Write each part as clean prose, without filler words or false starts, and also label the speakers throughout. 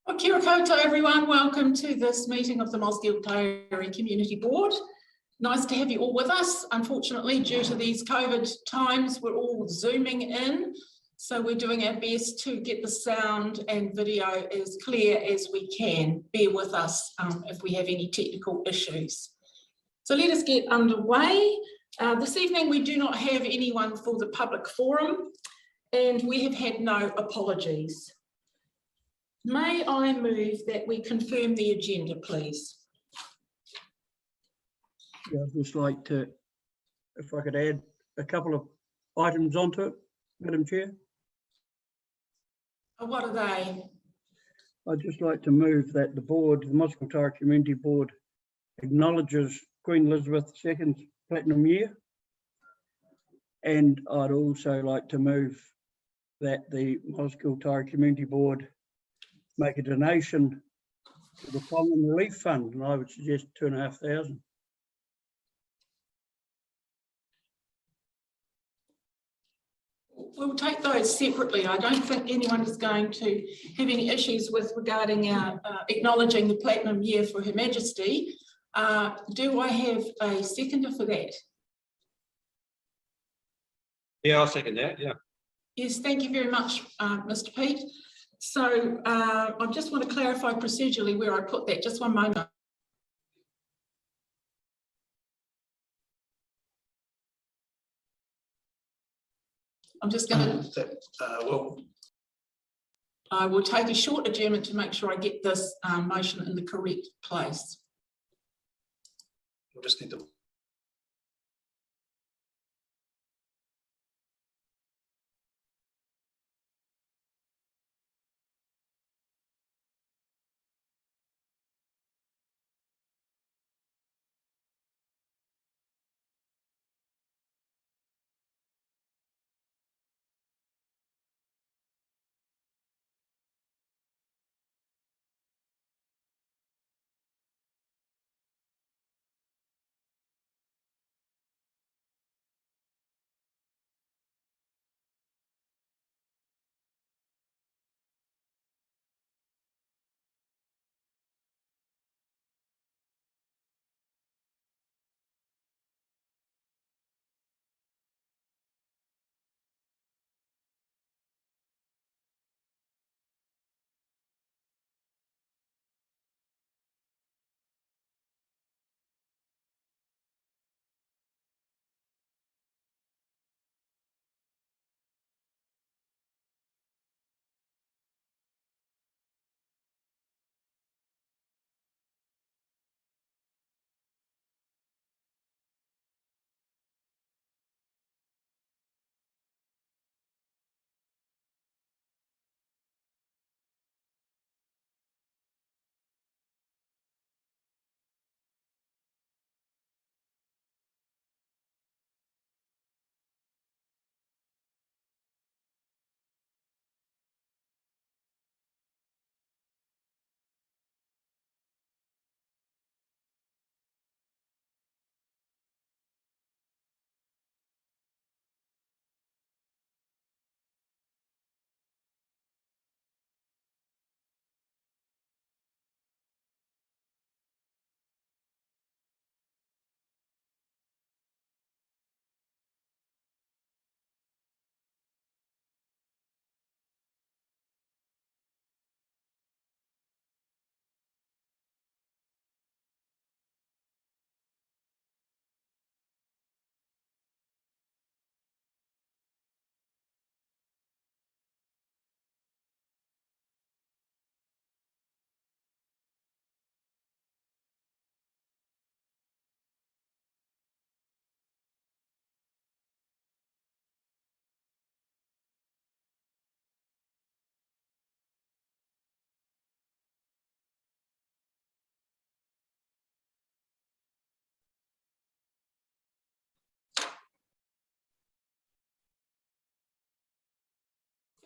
Speaker 1: Well, kia ora koutou everyone, welcome to this meeting of the Mosgiel Taieri Community Board. Nice to have you all with us. Unfortunately, due to these COVID times, we're all zooming in, so we're doing our best to get the sound and video as clear as we can. Bear with us if we have any technical issues. So let us get underway. This evening we do not have anyone for the public forum and we have had no apologies. May I move that we confirm the agenda, please?
Speaker 2: Yeah, I'd just like to, if I could add a couple of items onto it, Madam Chair.
Speaker 1: What are they?
Speaker 2: I'd just like to move that the board, the Mosgiel Taieri Community Board, acknowledges Queen Elizabeth II's platinum year. And I'd also like to move that the Mosgiel Taieri Community Board make a donation to the Tongan Relief Fund, and I would suggest 2,500.
Speaker 1: We'll take those separately. I don't think anyone is going to have any issues with regarding our acknowledging the platinum year for Her Majesty. Do I have a seconder for that?
Speaker 3: Yeah, I'll second that, yeah.
Speaker 1: Yes, thank you very much, Mr. Pete. So I just want to clarify procedurally where I put that. Just one moment. I'm just going to, I will take a short adjournment to make sure I get this motion in the correct place.
Speaker 3: We'll just need to.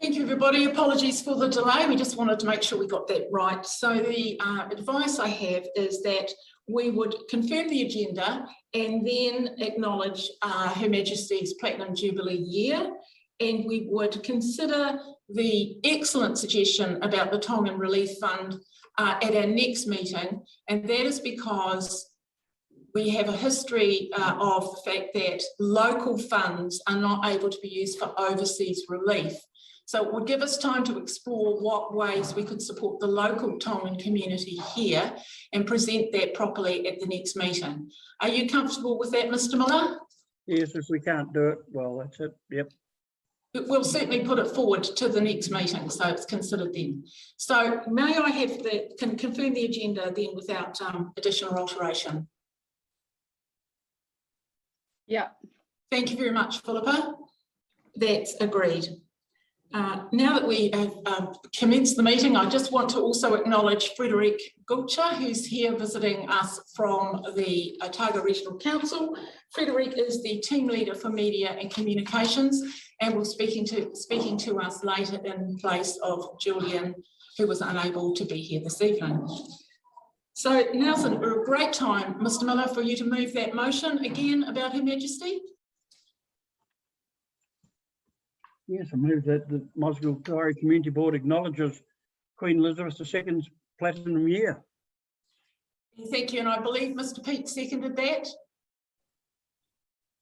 Speaker 1: Thank you, everybody. Apologies for the delay. We just wanted to make sure we got that right. So the advice I have is that we would confirm the agenda and then acknowledge Her Majesty's Platinum Jubilee year. and we would consider the excellent suggestion about the Tongan Relief Fund at our next meeting, and that is because we have a history of the fact that local funds are not able to be used for overseas relief. So it would give us time to explore what ways we could support the local Tongan community here and present that properly at the next meeting. Are you comfortable with that, Mr. Miller?
Speaker 2: Yes, if we can't do it, well, that's it, yep.
Speaker 1: We'll certainly put it forward to the next meeting, so it's considered then. So may I have confirm the agenda then without additional alteration?
Speaker 4: Yeah.
Speaker 1: Thank you very much, Philippa. That's agreed. Now that we have commenced the meeting, I just want to also acknowledge Frederic Gulcher, who's here visiting us from the Otago Regional Council. Frederic is the team leader for media and communications, and will speaking to us later in place of Julian, who was unable to be here this evening. So now's a great time, Mr. Miller, for you to move that motion again about Her Majesty.
Speaker 2: Yes, I move that the Mosgiel Taieri Community Board acknowledges Queen Elizabeth II's platinum year.
Speaker 1: Thank you, and I believe Mr. Peake seconded that.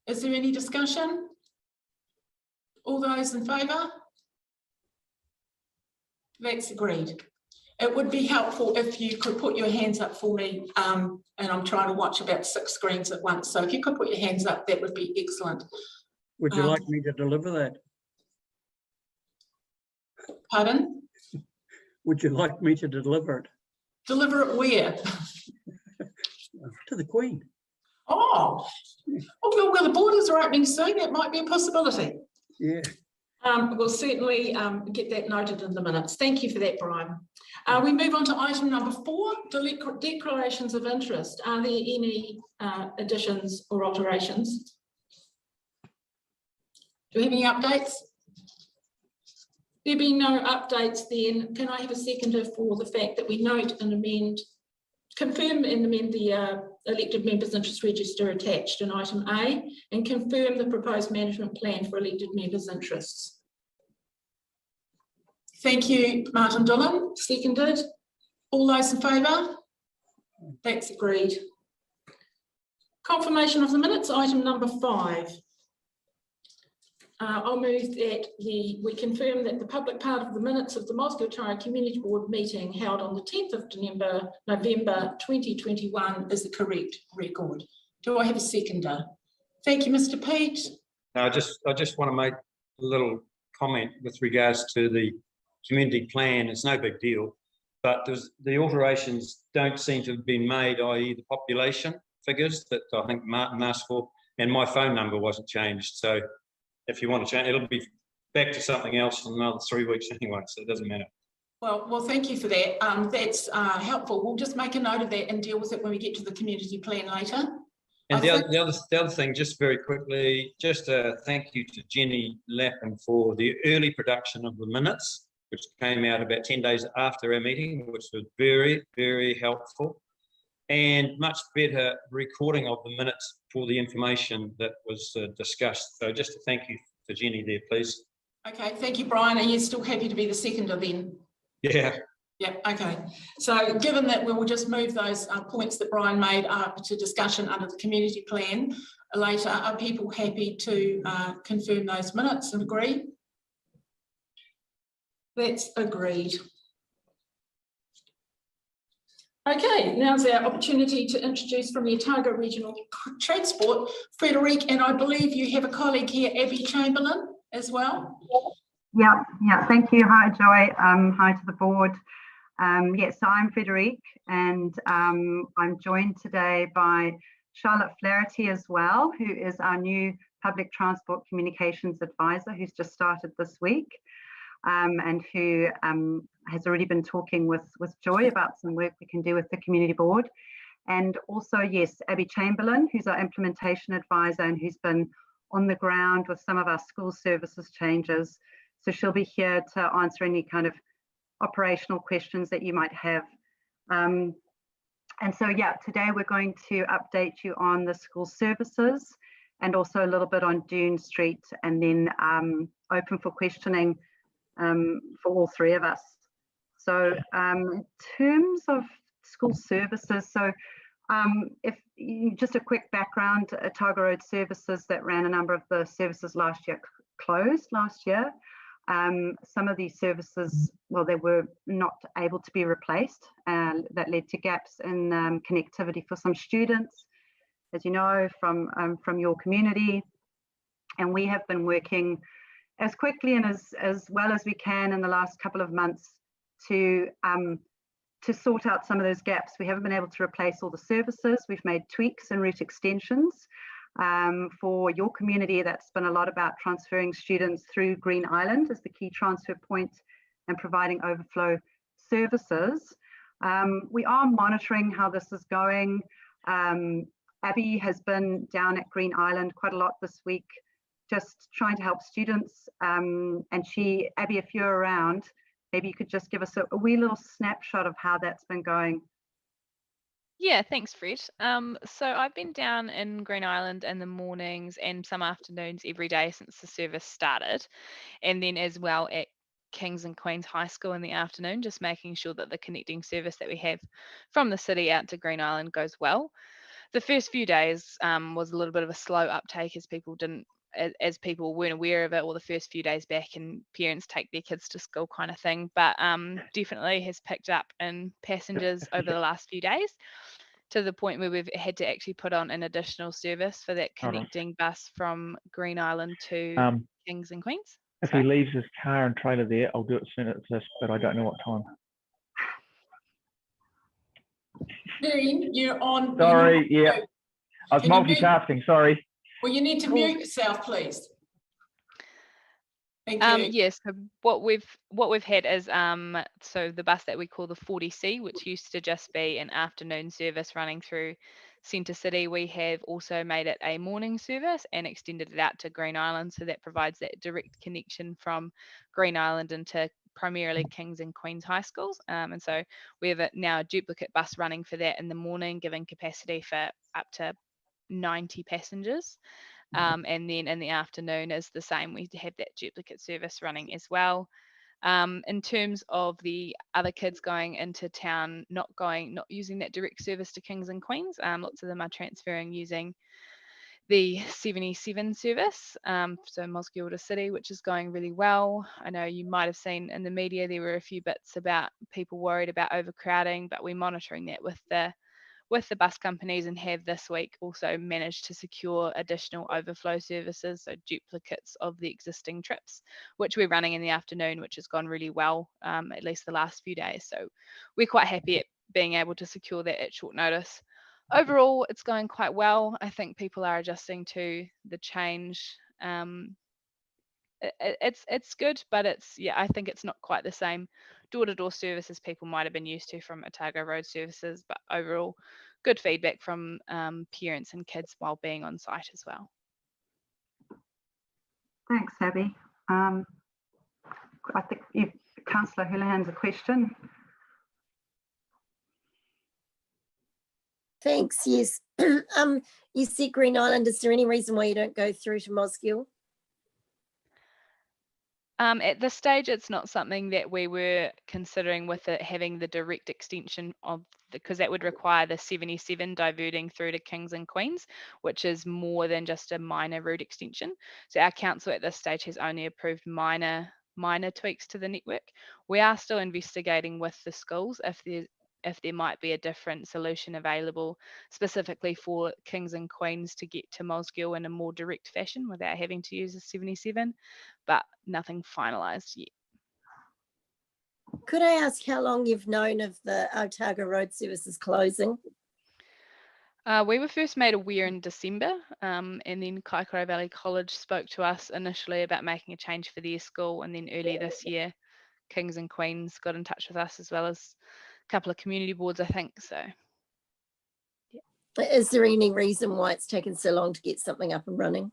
Speaker 1: Is there any discussion? All those in favour? That's agreed. It would be helpful if you could put your hands up for me, and I'm trying to watch about 6 screens at once, so if you could put your hands up, that would be excellent.
Speaker 2: Would you like me to deliver that?
Speaker 1: Pardon?
Speaker 2: Would you like me to deliver it?
Speaker 1: Deliver it where?
Speaker 2: To the Queen.
Speaker 1: Oh, well, the borders are opening soon. That might be a possibility.
Speaker 2: Yeah.
Speaker 1: We'll certainly get that noted in the minutes. Thank you for that, Brian. We move on to item number 4, declarations of interest. Are there any additions or alterations? Do we have any updates? There being no updates, then can I have a seconder for the fact that we note and amend, confirm and amend the elected members' interest register attached in item A, and confirm the proposed management plan for elected members' interests? Thank you, Martin Dillon. Seconded. All those in favour? That's agreed. Confirmation of the minutes, item number 5. I'll move that we confirm that the public part of the minutes of the Mosgiel Taieri Community Board meeting held on the 10th of November 2021 is the correct record. Do I have a seconder? Thank you, Mr. Pete.
Speaker 3: I just want to make a little comment with regards to the community plan. It's no big deal, but the alterations don't seem to have been made, i.e. the population figures that I think Martin asked for, and my phone number wasn't changed. So if you want to change, it'll be back to something else in another 3 weeks anyway, so it doesn't matter.
Speaker 1: Well, thank you for that. That's helpful. We'll just make a note of that and deal with it when we get to the community plan later.
Speaker 3: And the other thing, just very quickly, just a thank you to Jenny Lappin for the early production of the minutes, which came out about 10 days after our meeting, which was very, very helpful, and much better recording of the minutes for the information that was discussed. So just a thank you to Jenny there, please. Okay, thank you, Brian. Are you still happy to be the seconder then? Yeah. Yeah, okay. So given that we will just move those points that Brian made up to discussion under the community plan later, are people happy to confirm those minutes and agree? That's agreed. Okay, now's our opportunity to introduce from the Otago Regional Transport, Frederic, and I believe you have a colleague here, Abby Chamberlain, as well.
Speaker 5: Yeah, thank you. Hi, Joy. Hi to the board. Yes, so I'm Frederic, and I'm joined today by Charlotte Flaherty as well, who is our new Public Transport Communications Advisor, who's just started this week. And who has already been talking with Joy about some work we can do with the community board. And also, yes, Abby Chamberlain, who's our implementation advisor and who's been on the ground with some of our school services changes. So she'll be here to answer any kind of operational questions that you might have. And so, yeah, today we're going to update you on the school services and also a little bit on Dune Street, and then open for questioning for all three of us. So in terms of school services, so if you, just a quick background, Otago Road Services that ran a number of the services last year closed last year. Some of these services, well, they were not able to be replaced, and that led to gaps in connectivity for some students, as you know, from your community. And we have been working as quickly and as well as we can in the last couple of months to sort out some of those gaps. We haven't been able to replace all the services. We've made tweaks and route extensions. For your community, that's been a lot about transferring students through Green Island as the key transfer point and providing overflow services. We are monitoring how this is going. Abby has been down at Green Island quite a lot this week, just trying to help students. And Abby, if you're around, maybe you could just give us a wee little snapshot of how that's been going.
Speaker 4: Yeah, thanks, Fred. So I've been down in Green Island in the mornings and some afternoons every day since the service started, and then as well at Kings and Queens High School in the afternoon, just making sure that the connecting service that we have from the city out to Green Island goes well. The first few days was a little bit of a slow uptake as people weren't aware of it, or the first few days back and parents take their kids to school kind of thing, but definitely has picked up in passengers over the last few days, to the point where we've had to actually put on an additional service for that connecting bus from Green Island to Kings and Queens.
Speaker 6: If he leaves his car and trailer there, I'll do it as soon as this, but I don't know what time.
Speaker 1: Dean, you're on.
Speaker 6: Sorry, yeah. I was multitasking, sorry.
Speaker 1: Well, you need to mute yourself, please. Thank you.
Speaker 4: Yes, so what we've had is so the bus that we call the 40C, which used to just be an afternoon service running through Centre City, we have also made it a morning service and extended it out to Green Island, so that provides that direct connection from Green Island into primarily Kings and Queens high schools. And so we have now a duplicate bus running for that in the morning, giving capacity for up to 90 passengers. And then in the afternoon is the same. We have that duplicate service running as well. In terms of the other kids going into town, not using that direct service to Kings and Queens, lots of them are transferring using the 77 service, so Mosgiel to City, which is going really well. I know you might have seen in the media there were a few bits about people worried about overcrowding, but we're monitoring that with the bus companies, and have this week also managed to secure additional overflow services, so duplicates of the existing trips, which we're running in the afternoon, which has gone really well, at least the last few days. So we're quite happy at being able to secure that at short notice. Overall, it's going quite well. I think people are adjusting to the change. It's good, but I think it's not quite the same door-to-door service as people might have been used to from Otago Road Services, but overall good feedback from parents and kids while being on site as well.
Speaker 5: Thanks, Abby. I think Councillor Houlihan's a question.
Speaker 7: Thanks, yes. You said Green Island, is there any reason why you don't go through to Mosgiel?
Speaker 4: At this stage, it's not something that we were considering with it having the direct extension of, because that would require the 77 diverting through to Kings and Queens, which is more than just a minor route extension. So our council at this stage has only approved minor tweaks to the network. We are still investigating with the schools if there might be a different solution available specifically for Kings and Queens to get to Mosgiel in a more direct fashion without having to use a 77, but nothing finalised yet.
Speaker 7: Could I ask how long you've known of the Otago Road Services closing?
Speaker 4: We were first made aware in December, and then Kaikoura Valley College spoke to us initially about making a change for their school, and then early this year, Kings and Queens got in touch with us, as well as couple of community boards, I think. So yeah.
Speaker 7: Is there any reason why it's taken so long to get something up and running?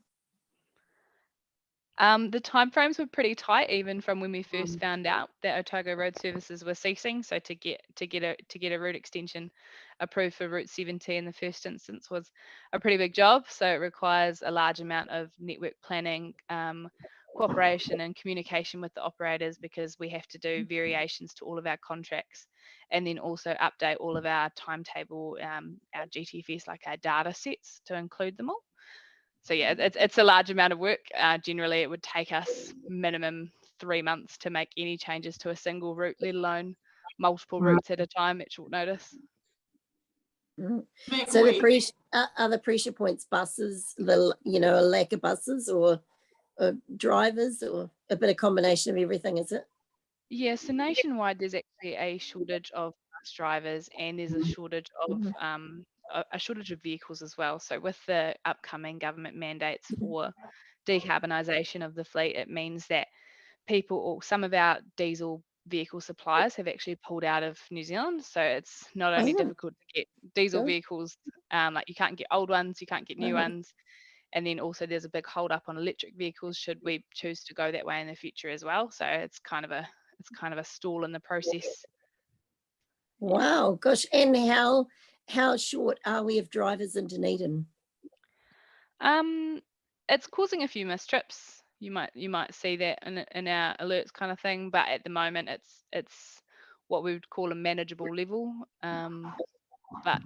Speaker 4: The timeframes were pretty tight, even from when we first found out that Otago Road services were ceasing. So to get a route extension approved for Route 70 in the first instance was a pretty big job. So it requires a large amount of network planning, cooperation and communication with the operators, because we have to do variations to all of our contracts, and then also update all of our timetable, our GTFS, like our data sets, to include them all. So yeah, it's a large amount of work. Generally, it would take us minimum 3 months to make any changes to a single route, let alone multiple routes at a time at short notice.
Speaker 7: So the pressure, are the pressure points buses, a lack of buses or drivers, or a bit of combination of everything, is it?
Speaker 4: Yeah, so nationwide, there's actually a shortage of bus drivers, and there's a shortage of vehicles as well. So with the upcoming government mandates for decarbonisation of the fleet, it means that people, or some of our diesel vehicle suppliers, have actually pulled out of New Zealand. So it's not only difficult to get diesel vehicles, like you can't get old ones, you can't get new ones. And then also there's a big hold up on electric vehicles should we choose to go that way in the future as well. So it's kind of a stall in the process.
Speaker 7: Wow, gosh. And how short are we of drivers in Dunedin?
Speaker 4: It's causing a few missed trips. You might see that in our alerts kind of thing, but at the moment it's what we would call a manageable level. But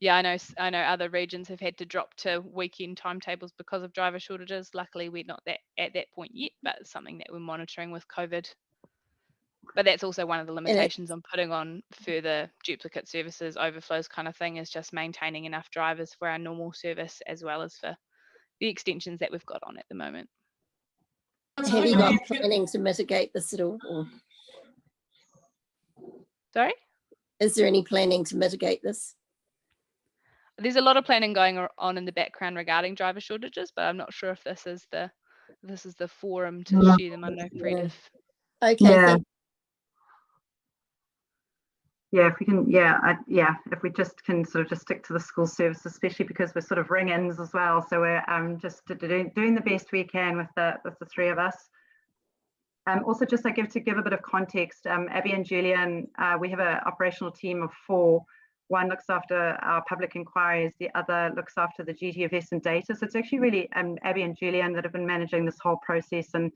Speaker 4: yeah, I know other regions have had to drop to weekend timetables because of driver shortages. Luckily, we're not at that point yet, but it's something that we're monitoring with COVID. But that's also one of the limitations on putting on further duplicate services, overflows kind of thing, is just maintaining enough drivers for our normal service as well as for the extensions that we've got on at the moment.
Speaker 7: Have you got planning to mitigate this at all? Or?
Speaker 4: Sorry?
Speaker 7: Is there any planning to mitigate this?
Speaker 4: There's a lot of planning going on in the background regarding driver shortages, but I'm not sure if this is the forum to share them. I know Fred.
Speaker 7: Okay.
Speaker 5: Yeah, if we can, if we just can sort of just stick to the school service, especially because we're sort of ring-ins as well. So we're just doing the best we can with the three of us. Also, just to give a bit of context, Abby and Julian, we have an operational team of 4. One looks after our public inquiries, the other looks after the GTFS and data. So it's actually really Abby and Julian that have been managing this whole process and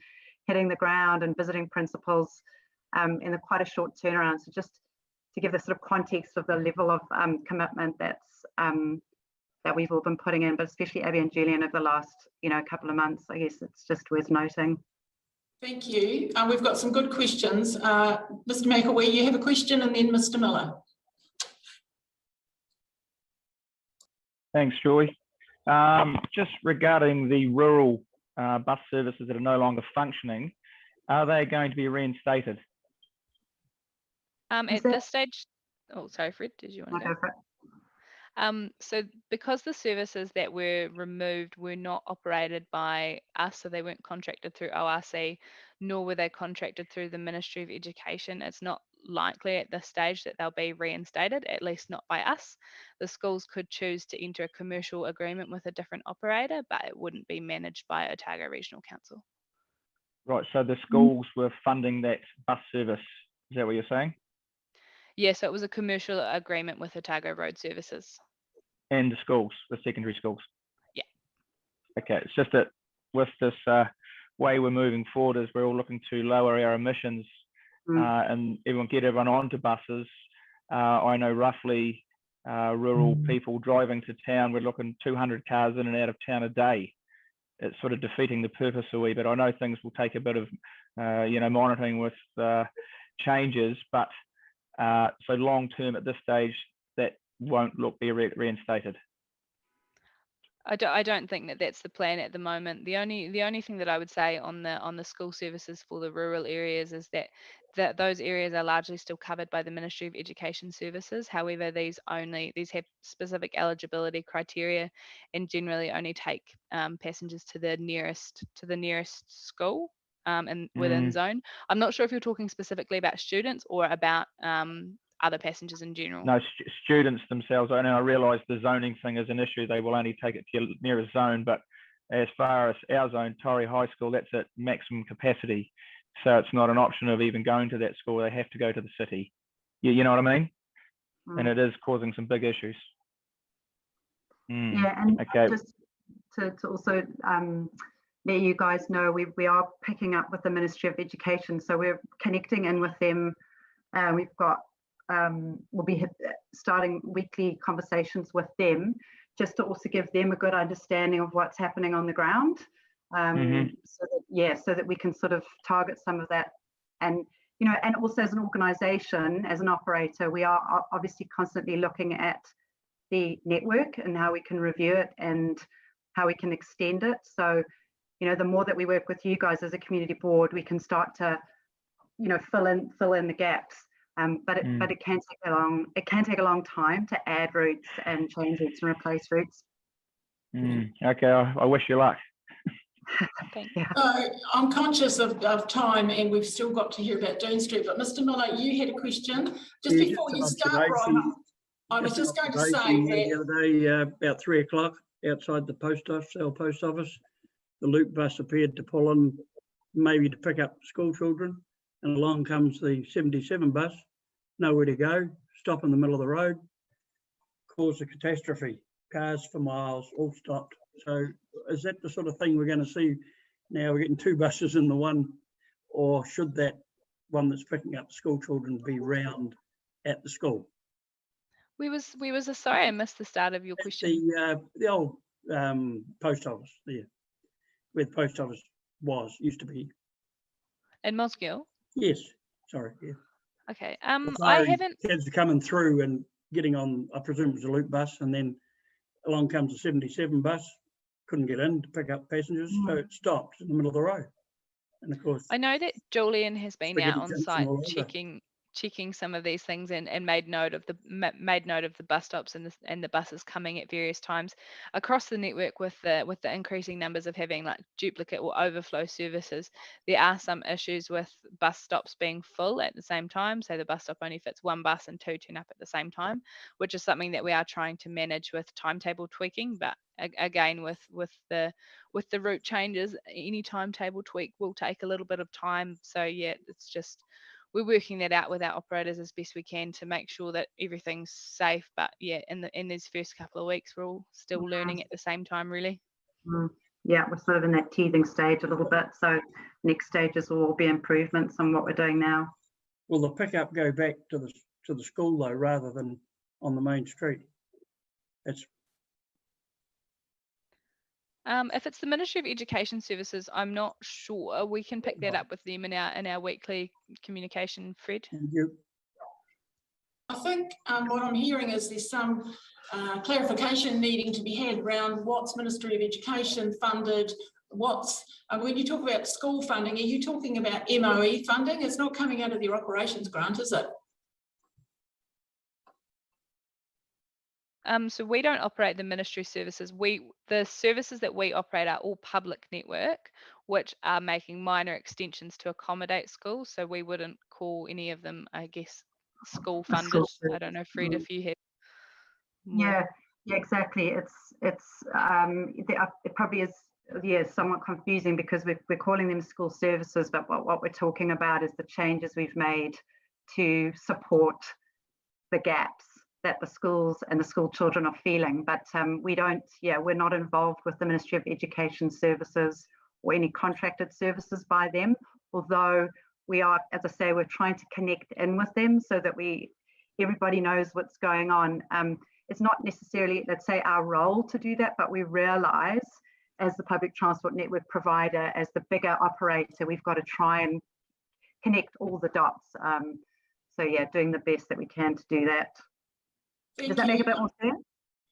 Speaker 5: hitting the ground and visiting principals in quite a short turnaround. So just to give the sort of context of the level of commitment that we've all been putting in, but especially Abby and Julian over the last couple of months, I guess it's just worth noting.
Speaker 1: Thank you. We've got some good questions. Mr. McAwee, you have a question, and then Mr. Miller.
Speaker 6: Thanks, Joy. Just regarding the rural bus services that are no longer functioning, are they going to be reinstated?
Speaker 4: At this stage, oh, sorry, Fred, did you want to go? So because the services that were removed were not operated by us, so they weren't contracted through ORC, nor were they contracted through the Ministry of Education, it's not likely at this stage that they'll be reinstated, at least not by us. The schools could choose to enter a commercial agreement with a different operator, but it wouldn't be managed by Otago Regional Council.
Speaker 6: Right, so the schools were funding that bus service, is that what you're saying?
Speaker 4: Yeah, so it was a commercial agreement with Otago Road Services.
Speaker 6: And the schools, the secondary schools?
Speaker 4: Yeah.
Speaker 6: Okay, it's just that with this way we're moving forward, as we're all looking to lower our emissions and get everyone onto buses. I know roughly rural people driving to town, we're looking 200 cars in and out of town a day. It's sort of defeating the purpose a wee bit. I know things will take a bit of monitoring with changes, but so long term at this stage that won't be reinstated.
Speaker 4: I don't think that that's the plan at the moment. The only thing that I would say on the school services for the rural areas is that those areas are largely still covered by the Ministry of Education Services. However, these have specific eligibility criteria and generally only take passengers to the nearest school and within zone. I'm not sure if you're talking specifically about students or about other passengers in general.
Speaker 6: No, students themselves. And I realise the zoning thing is an issue. They will only take it to your nearest zone, but as far as our zone, Taieri High School, that's at maximum capacity. So it's not an option of even going to that school. They have to go to the city. You know what I mean? And it is causing some big issues.
Speaker 5: Yeah, and
Speaker 6: okay.
Speaker 5: Just to also let you guys know, we are picking up with the Ministry of Education, so we're connecting in with them. We've got we'll be starting weekly conversations with them, just to also give them a good understanding of what's happening on the ground. So that we can sort of target some of that. And you know, and also as an organisation, as an operator, we are obviously constantly looking at the network and how we can review it and how we can extend it. So, you know, the more that we work with you guys as a community board, we can start to, you know, fill in the gaps. But it can take a long time to add routes and change routes and replace routes.
Speaker 6: Okay, I wish you luck.
Speaker 1: I'm conscious of time, and we've still got to hear about Dean Street. But Mr. Miller, you had a question just before you start, Ron. I was just going to say that
Speaker 2: the other day, about 3 o'clock, outside the post office, the loop bus appeared to pull in, maybe to pick up school children, and along comes the 77 bus, nowhere to go, stop in the middle of the road, caused a catastrophe. Cars for miles, all stopped. So is that the sort of thing we're going to see now? We're getting two buses in the one, or should that one that's picking up school children be round at the school?
Speaker 4: Sorry, I missed the start of your question.
Speaker 2: The old post office there, where the post office used to be.
Speaker 4: In Mosgiel?
Speaker 2: Yes, sorry. Yeah.
Speaker 4: Okay.
Speaker 2: So
Speaker 4: I haven't.
Speaker 2: Kids are coming through and getting on, I presume it was a loop bus, and then along comes the 77 bus, couldn't get in to pick up passengers, so it stopped in the middle of the road. And of course,
Speaker 4: I know that Julian has been out on site checking some of these things and made note of the bus stops and the buses coming at various times across the network with the increasing numbers of having like duplicate or overflow services. There are some issues with bus stops being full at the same time. So the bus stop only fits one bus and two turn up at the same time, which is something that we are trying to manage with timetable tweaking. But again, with the route changes, any timetable tweak will take a little bit of time. So yeah, it's just, we're working that out with our operators as best we can to make sure that everything's safe. But yeah, in these first couple of weeks, we're all still learning at the same time, really.
Speaker 5: Yeah, we're sort of in that teething stage a little bit. So next stages will all be improvements on what we're doing now.
Speaker 2: Will the pickup go back to the school though, rather than on the main street?
Speaker 4: If it's the Ministry of Education Services, I'm not sure. We can pick that up with them in our weekly communication, Fred.
Speaker 2: Thank you.
Speaker 1: I think what I'm hearing is there's some clarification needing to be had around what's Ministry of Education funded, what's, when you talk about school funding, are you talking about MOE funding? It's not coming out of your operations grant, is it?
Speaker 4: So we don't operate the ministry services. The services that we operate are all public network, which are making minor extensions to accommodate schools. So we wouldn't call any of them, I guess, school funded. I don't know, Fred, if you have more.
Speaker 5: Yeah, exactly. It probably is somewhat confusing because we're calling them school services, but what we're talking about is the changes we've made to support the gaps that the schools and the school children are feeling. But we're not involved with the Ministry of Education Services or any contracted services by them, although we are, as I say, we're trying to connect in with them so that everybody knows what's going on. It's not necessarily, let's say, our role to do that, but we realise as the public transport network provider, as the bigger operator, we've got to try and connect all the dots. So yeah, doing the best that we can to do that. Does that make a bit more sense?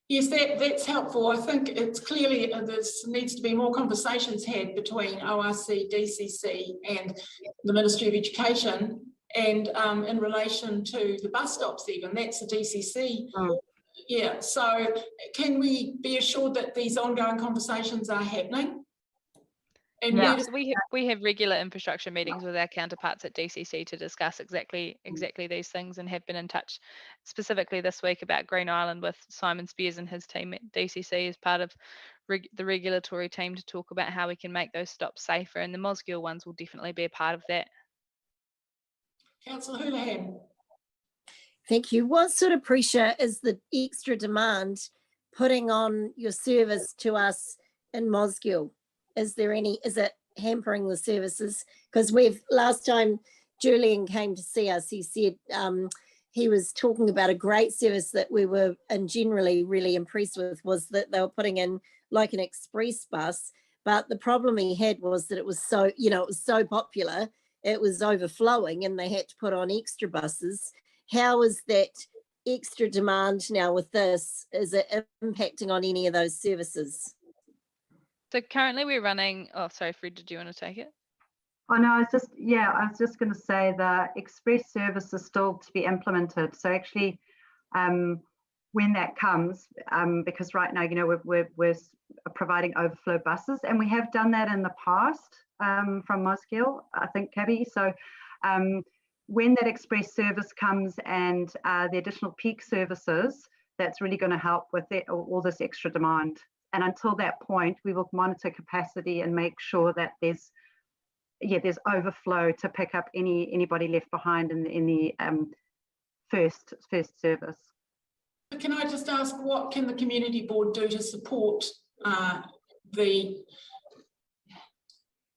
Speaker 1: Yes, that's helpful. I think it's clearly there needs to be more conversations had between ORC, DCC and the Ministry of Education, and in relation to the bus stops even, that's the DCC. Yeah, so can we be assured that these ongoing conversations are happening? And
Speaker 5: Yeah.
Speaker 1: you
Speaker 4: So we have regular infrastructure meetings with our counterparts at DCC to discuss exactly these things, and have been in touch specifically this week about Green Island with Simon Spears and his team at DCC as part of the regulatory team to talk about how we can make those stops safer, and the Mosgiel ones will definitely be a part of that.
Speaker 1: Councillor Houlihan.
Speaker 7: Thank you. What sort of pressure is the extra demand putting on your service to us in Mosgiel? Is it hampering the services? Because last time Julian came to see us, he said he was talking about a great service that we were generally really impressed with, was that they were putting in like an express bus. But the problem he had was that it was so, it was so popular, it was overflowing, and they had to put on extra buses. How is that extra demand now with this? Is it impacting on any of those services?
Speaker 4: So currently we're running, oh, sorry, Fred, did you want to take it?
Speaker 5: Oh no, I was just going to say the express service is still to be implemented. So actually, when that comes, because right now, we're providing overflow buses, and we have done that in the past from Mosgiel, I think, Cabby. So when that express service comes and the additional peak services, that's really going to help with all this extra demand. And until that point, we will monitor capacity and make sure that there's overflow to pick up anybody left behind in the first service.
Speaker 1: Can I just ask, what can the community board do to support the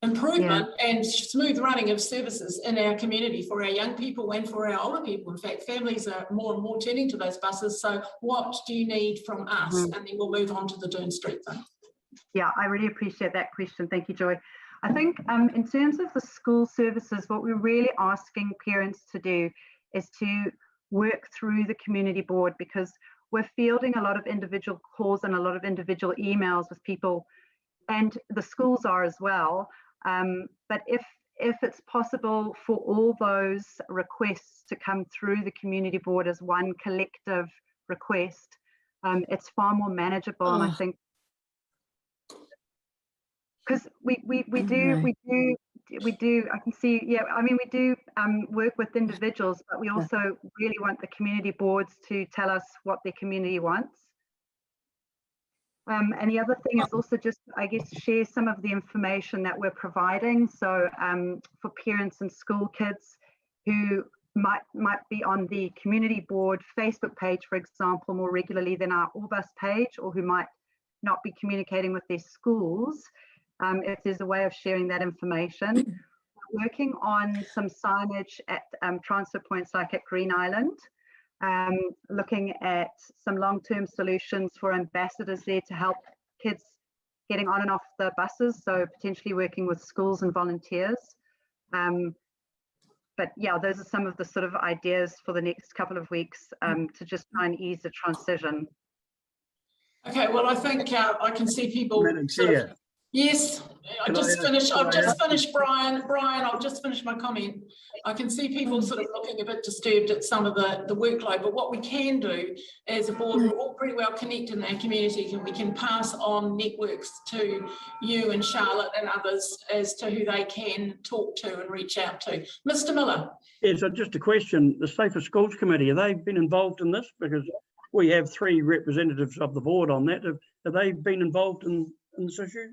Speaker 1: improvement and smooth running of services in our community for our young people and for our older people? In fact, families are more and more turning to those buses. So what do you need from us? And then we'll move on to the Doon Street thing.
Speaker 5: Yeah, I really appreciate that question. Thank you, Joy. I think in terms of the school services, what we're really asking parents to do is to work through the community board, because we're fielding a lot of individual calls and a lot of individual emails with people, and the schools are as well. But if it's possible for all those requests to come through the community board as one collective request, it's far more manageable. And I think, because we do, I can see, we do work with individuals, but we also really want the community boards to tell us what their community wants. And the other thing is also just, I guess, share some of the information that we're providing. So for parents and school kids who might be on the community board Facebook page, for example, more regularly than our All Bus page, or who might not be communicating with their schools, if there's a way of sharing that information. We're working on some signage at transfer points like at Green Island, looking at some long-term solutions for ambassadors there to help kids getting on and off the buses, so potentially working with schools and volunteers. But yeah, those are some of the sort of ideas for the next couple of weeks to just try and ease the transition.
Speaker 1: Okay, well, I think I can see people.
Speaker 2: Madam Chair.
Speaker 1: Yes, I've just finished, Brian, I'll just finish my comment. I can see people sort of looking a bit disturbed at some of the workload, but what we can do as a board, we're all pretty well connected in our community, and we can pass on networks to you and Charlotte and others as to who they can talk to and reach out to. Mr. Miller.
Speaker 2: Yeah, so just a question, the Safer Schools Committee, have they been involved in this? Because we have 3 representatives of the board on that. Have they been involved in this issue?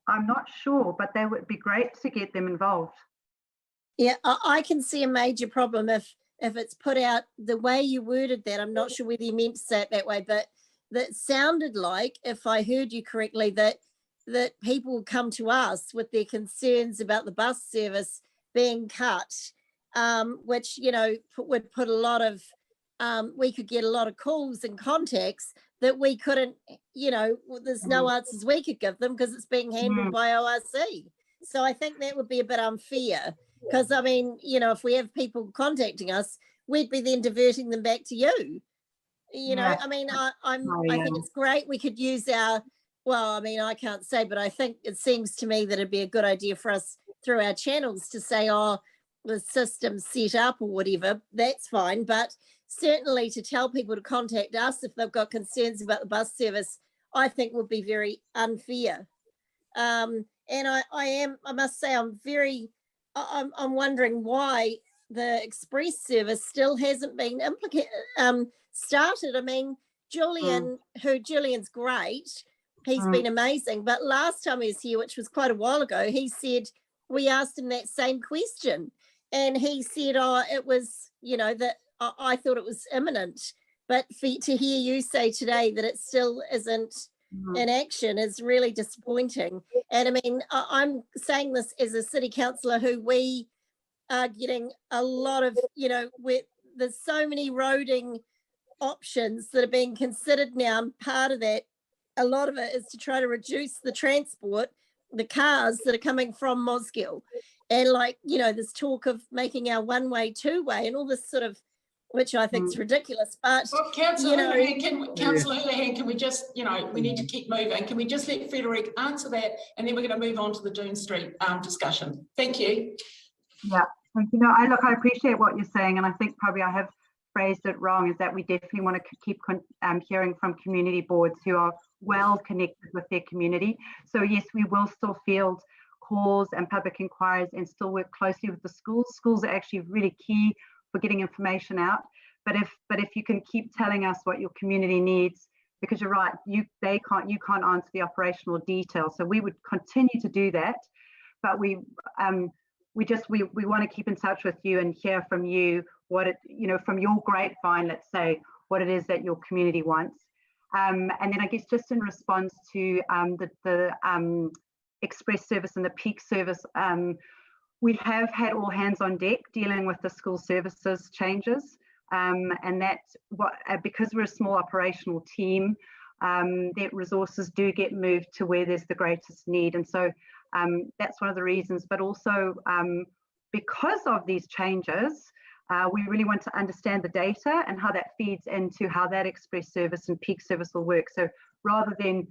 Speaker 5: I'm not sure, but they would be great to get them involved.
Speaker 7: Yeah, I can see a major problem if it's put out the way you worded that. I'm not sure whether you meant to say it that way, but that sounded like, if I heard you correctly, that people will come to us with their concerns about the bus service being cut, which, would put a lot of, we could get a lot of calls and contacts that we couldn't, there's no answers we could give them because it's being handled by ORC. So I think that would be a bit unfair, because if we have people contacting us, we'd be then diverting them back to you. I think it's great. We could use I can't say, but I think it seems to me that it'd be a good idea for us through our channels to say, oh, the system's set up or whatever, that's fine. But certainly to tell people to contact us if they've got concerns about the bus service, I think would be very unfair. And I must say, I'm wondering why the express service still hasn't been started. I mean, Julian's great. He's been amazing. But last time he was here, which was quite a while ago, he said, we asked him that same question. And he said, oh, it was, that I thought it was imminent. But to hear you say today that it still isn't in action is really disappointing. And I mean, I'm saying this as a city councillor who we are getting a lot of, there's so many roading options that are being considered now. And part of that, a lot of it is to try to reduce the transport, the cars that are coming from Mosgiel. And this talk of making our one-way, two-way and all this sort of, which I think is ridiculous. But
Speaker 1: well, Councillor Houlihan, can we just, we need to keep moving. Can we just let Frederick answer that, and then we're going to move on to the Doon Street discussion. Thank you.
Speaker 5: Yeah, thank you. No, I appreciate what you're saying, and I think probably I have phrased it wrong. Is that we definitely want to keep hearing from community boards who are well connected with their community. So yes, we will still field calls and public inquiries and still work closely with the schools. Schools are actually really key for getting information out. But if you can keep telling us what your community needs, because you're right, you can't answer the operational detail. So we would continue to do that, but we want to keep in touch with you and hear from you what it, from your grapevine, let's say, what it is that your community wants. And then I guess just in response to the express service and the peak service, we have had all hands on deck dealing with the school services changes, and that because we're a small operational team, that resources do get moved to where there's the greatest need. And so that's one of the reasons, but also because of these changes, we really want to understand the data and how that feeds into how that express service and peak service will work. So rather than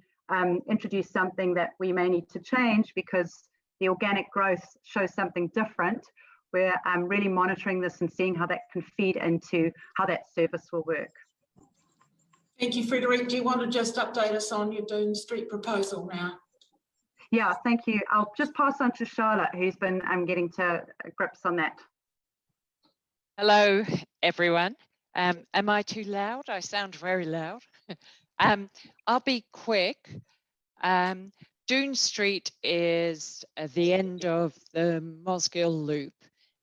Speaker 5: introduce something that we may need to change because the organic growth shows something different, we're really monitoring this and seeing how that can feed into how that service will work.
Speaker 1: Thank you, Frederick. Do you want to just update us on your Doon Street proposal now?
Speaker 5: Yeah, thank you. I'll just pass on to Charlotte, who's been getting to grips on that.
Speaker 8: Hello, everyone. Am I too loud? I sound very loud. I'll be quick. Doon Street is at the end of the Mosgiel Loop,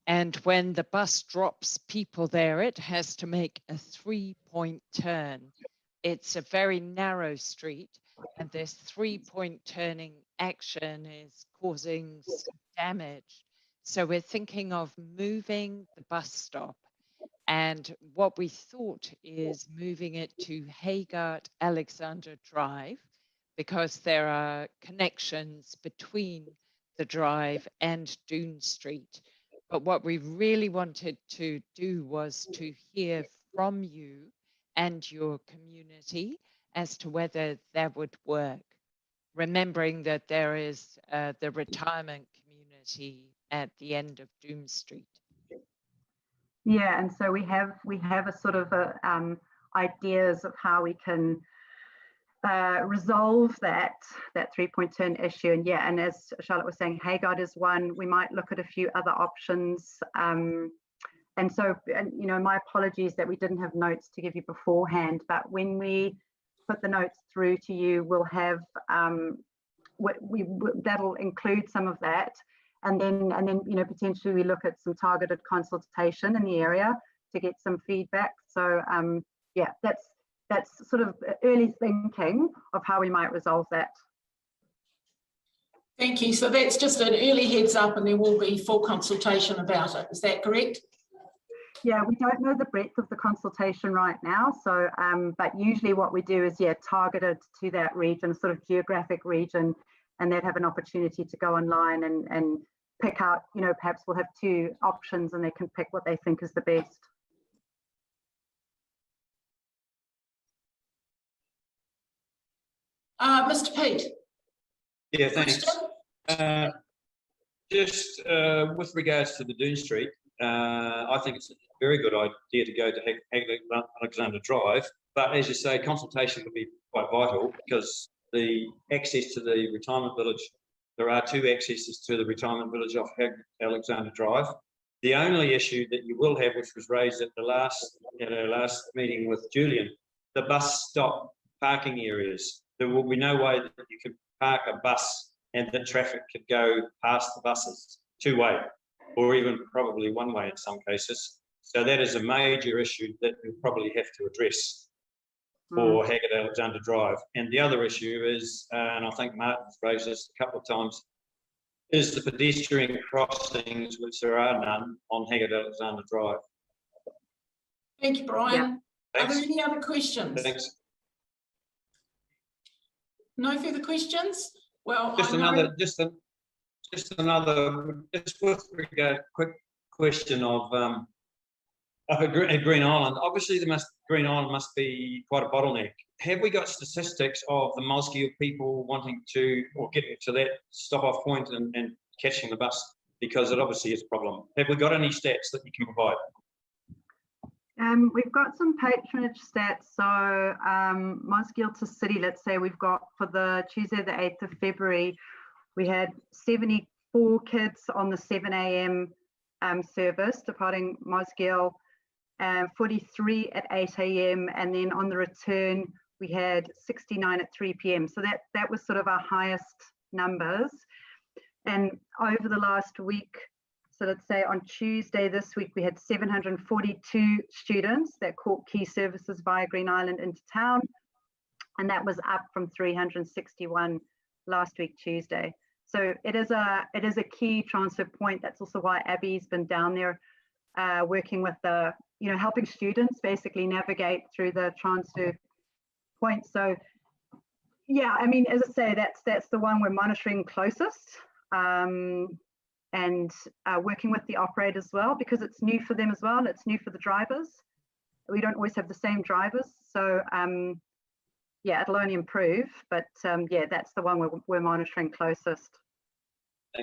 Speaker 8: and when the bus drops people there, it has to make a 3-point turn. It's a very narrow street, and this 3-point turning action is causing damage. So we're thinking of moving the bus stop, and what we thought is moving it to Haggart Alexander Drive, because there are connections between the drive and Doon Street. But what we really wanted to do was to hear from you and your community as to whether that would work, remembering that there is the retirement community at the end of Doon Street.
Speaker 5: Yeah, and so we have a sort of ideas of how we can resolve that 3-point turn issue. And yeah, and as Charlotte was saying, Haggart is one. We might look at a few other options. And so, my apologies that we didn't have notes to give you beforehand, but when we put the notes through to you, we'll have that'll include some of that. And then potentially we look at some targeted consultation in the area to get some feedback. So yeah, that's sort of early thinking of how we might resolve that.
Speaker 1: Thank you. So that's just an early heads up, and there will be full consultation about it. Is that correct?
Speaker 5: Yeah, we don't know the breadth of the consultation right now. So, but usually what we do is, targeted to that region, sort of geographic region, and they'd have an opportunity to go online and pick out, perhaps we'll have 2 options and they can pick what they think is the best.
Speaker 1: Mr. Pete.
Speaker 3: Yeah, thanks. Just with regards to the Doon Street, I think it's a very good idea to go to Alexander Drive, but as you say, consultation would be quite vital because the access to the retirement village there are 2 accesses to the retirement village off Alexander Drive. The only issue that you will have, which was raised at our last meeting with Julian, the bus stop parking areas. There will be no way that you could park a bus and the traffic could go past the buses 2-way, or even probably 1-way in some cases. So that is a major issue that you'll probably have to address for Haggard Alexander Drive. And the other issue is, and I think Martin's raised this a couple of times, is the pedestrian crossings, which there are none on Haggard Alexander Drive.
Speaker 1: Thank you, Brian.
Speaker 3: Yeah.
Speaker 1: Are there any other questions?
Speaker 3: Thanks.
Speaker 1: No further questions? Well,
Speaker 3: Just with regard, quick question of up at Green Island. Obviously, Green Island must be quite a bottleneck. Have we got statistics of the Mosgiel people wanting to, or getting to that stop-off point and catching the bus? Because it obviously is a problem. Have we got any stats that you can provide?
Speaker 5: We've got some patronage stats. So Mosgiel to City, let's say we've got for the Tuesday, the 8th of February, we had 74 kids on the 7 a.m. Service departing Mosgiel, 43 at 8 a.m. and then on the return we had 69 at 3 p.m. So that was sort of our highest numbers. And over the last week, so let's say on Tuesday this week, we had 742 students that caught key services via Green Island into town, and that was up from 361 last week Tuesday. So it is a key transfer point. That's also why Abby's been down there working with the, helping students basically navigate through the transfer point. So yeah, I mean, as I say, that's the one we're monitoring closest, and working with the operator as well, because it's new for them as well. It's new for the drivers. We don't always have the same drivers. So yeah, it'll only improve, but yeah, that's the one we're monitoring closest.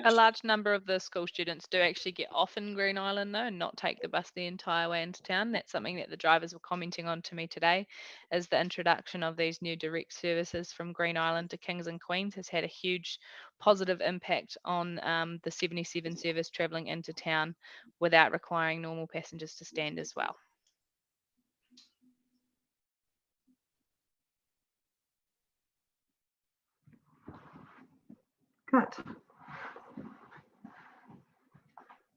Speaker 4: A large number of the school students do actually get off in Green Island though, and not take the bus the entire way into town. That's something that the drivers were commenting on to me today, is the introduction of these new direct services from Green Island to Kings and Queens has had a huge positive impact on the 77 service travelling into town without requiring normal passengers to stand as well.
Speaker 5: Good.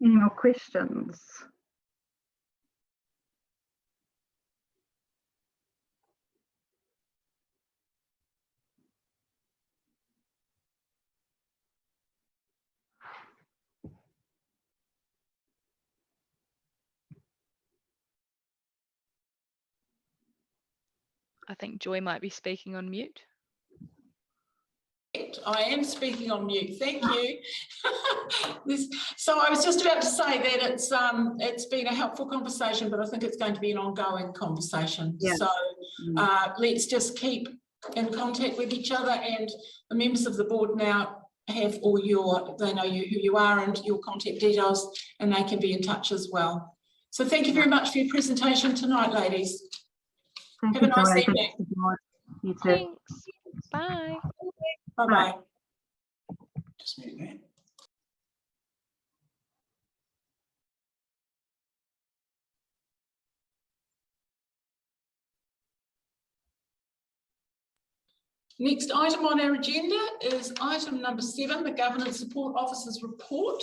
Speaker 5: Any more questions?
Speaker 4: I think Joy might be speaking on mute.
Speaker 1: I am speaking on mute. Thank you. So I was just about to say that it's been a helpful conversation, but I think it's going to be an ongoing conversation. Yeah. So let's just keep in contact with each other, and the members of the board now have they know who you are and your contact details, and they can be in touch as well. So thank you very much for your presentation tonight, ladies.
Speaker 5: Thank
Speaker 1: Have a nice
Speaker 5: you,
Speaker 1: evening.
Speaker 5: You too.
Speaker 4: Thanks. Bye.
Speaker 1: Bye-bye. Just move that. Next item on our agenda is item number 7, the Governance Support Officer's report.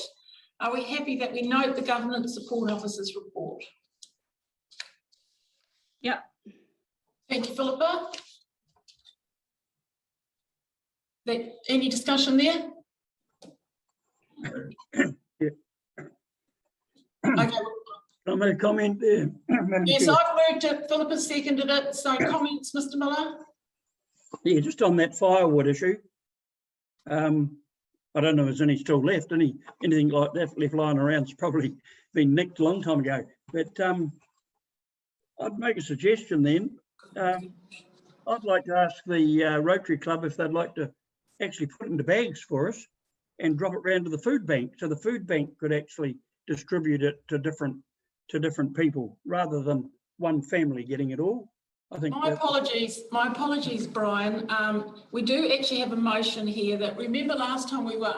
Speaker 1: Are we happy that we note the Governance Support Officer's report?
Speaker 7: Yeah.
Speaker 1: Thank you, Philippa. Any discussion there?
Speaker 2: Yeah.
Speaker 1: Okay.
Speaker 2: I'll make a comment there.
Speaker 1: Yes, I've moved it. Philippa seconded it. So comments, Mr. Miller?
Speaker 2: Yeah, just on that firewood issue. I don't know if there's any still left. Anything like that left lying around. It's probably been nicked a long time ago. But I'd make a suggestion then. I'd like to ask the Rotary Club if they'd like to actually put it into bags for us and drop it round to the food bank, so the food bank could actually distribute it to different people rather than one family getting it all. I think
Speaker 1: My apologies, Brian. We do actually have a motion here that, remember last time we were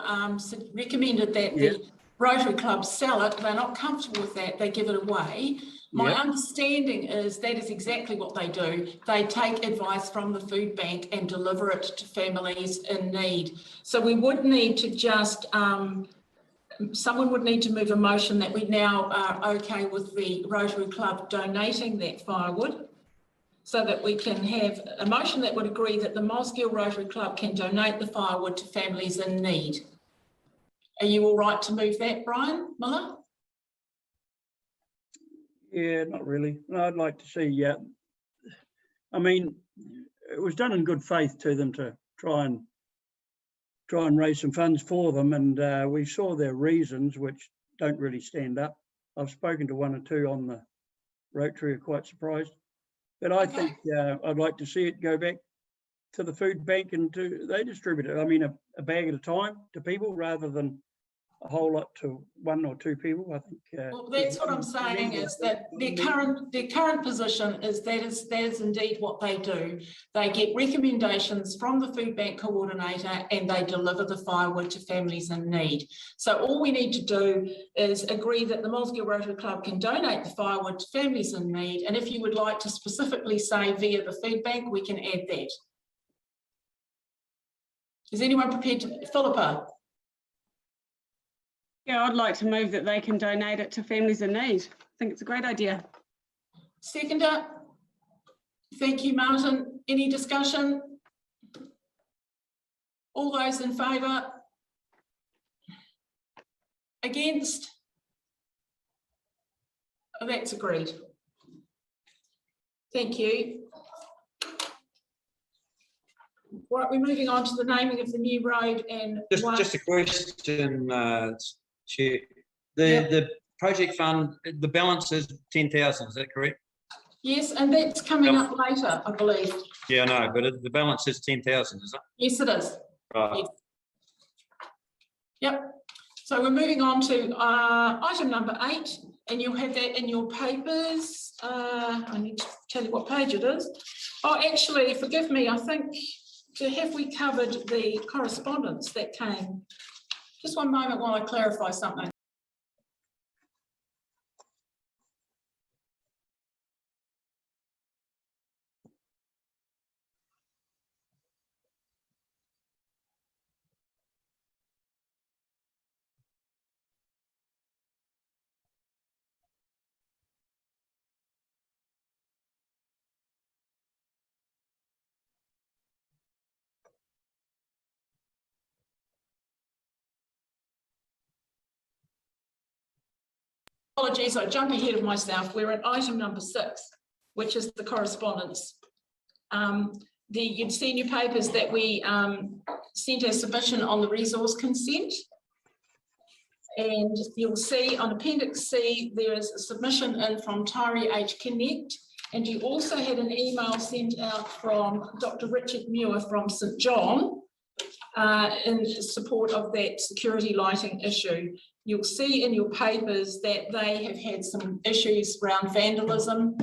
Speaker 1: recommended that the Rotary Club sell it. They're not comfortable with that. They give it away. My understanding is that is exactly what they do. They take advice from the food bank and deliver it to families in need. So we would need to just, someone would need to move a motion that we now are okay with the Rotary Club donating that firewood, so that we can have a motion that would agree that the Mosgiel Rotary Club can donate the firewood to families in need. Are you all right to move that, Brian Miller?
Speaker 2: Yeah, not really. No, I'd like to see, I mean, it was done in good faith to them to try and raise some funds for them, and we saw their reasons, which don't really stand up. I've spoken to one or two on the Rotary, are quite surprised. But I think I'd like to see it go back to the food bank and they distribute it. I mean, a bag at a time to people rather than a whole lot to one or two people. I think.
Speaker 1: Well, that's what I'm saying is that their current position is that is indeed what they do. They get recommendations from the food bank coordinator and they deliver the firewood to families in need. So all we need to do is agree that the Mosgiel Rotary Club can donate the firewood to families in need. And if you would like to specifically say via the food bank, we can add that. Is anyone prepared to, Philippa?
Speaker 9: Yeah, I'd like to move that they can donate it to families in need. I think it's a great idea.
Speaker 1: Seconder. Thank you, Martin. Any discussion? All those in favour? Against? Oh, that's agreed. Thank you. Right, we're moving on to the naming of the new road and
Speaker 3: just a question, Chair. The project fund, the balance is 10,000. Is that correct?
Speaker 1: Yes, and that's coming up later, I believe.
Speaker 3: Yeah, I know, but the balance is 10,000, is it?
Speaker 1: Yes, it is.
Speaker 3: Right.
Speaker 1: Yes. Yep. So we're moving on to item number 8, and you'll have that in your papers. I need to tell you what page it is. Oh, actually, forgive me. I think have we covered the correspondence that came? Just one moment while I clarify something. Apologies, I jump ahead of myself. We're at item number 6, which is the correspondence. You'd see in your papers that we sent a submission on the resource consent. And you'll see on Appendix C, there is a submission in from Taieri H Connect. And you also had an email sent out from Dr. Richard Muir from St John in support of that security lighting issue. You'll see in your papers that they have had some issues around vandalism,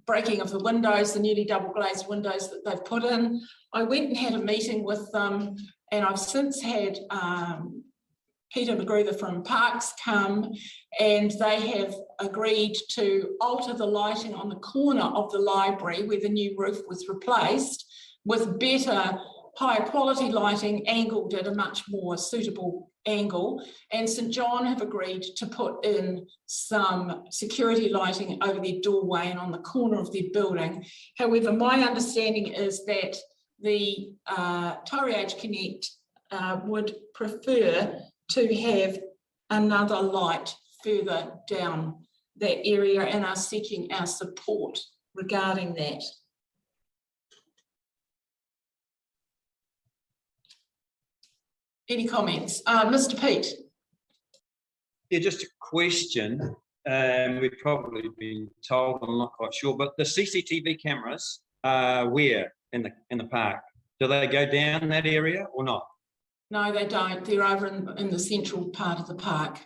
Speaker 1: breaking of the windows, the newly double glazed windows that they've put in. I went and had a meeting with them, and I've since had Peter McGruder from Parks come, and they have agreed to alter the lighting on the corner of the library where the new roof was replaced with better, higher quality lighting angled at a much more suitable angle. And St John have agreed to put in some security lighting over their doorway and on the corner of their building. However, my understanding is that the Taieri H Connect would prefer to have another light further down that area and are seeking our support regarding that. Any comments? Mr. Pete.
Speaker 3: Yeah, just a question. We've probably been told, I'm not quite sure, but the CCTV cameras are where in the park? Do they go down that area or not?
Speaker 1: No, they don't. They're over in the central part of the park.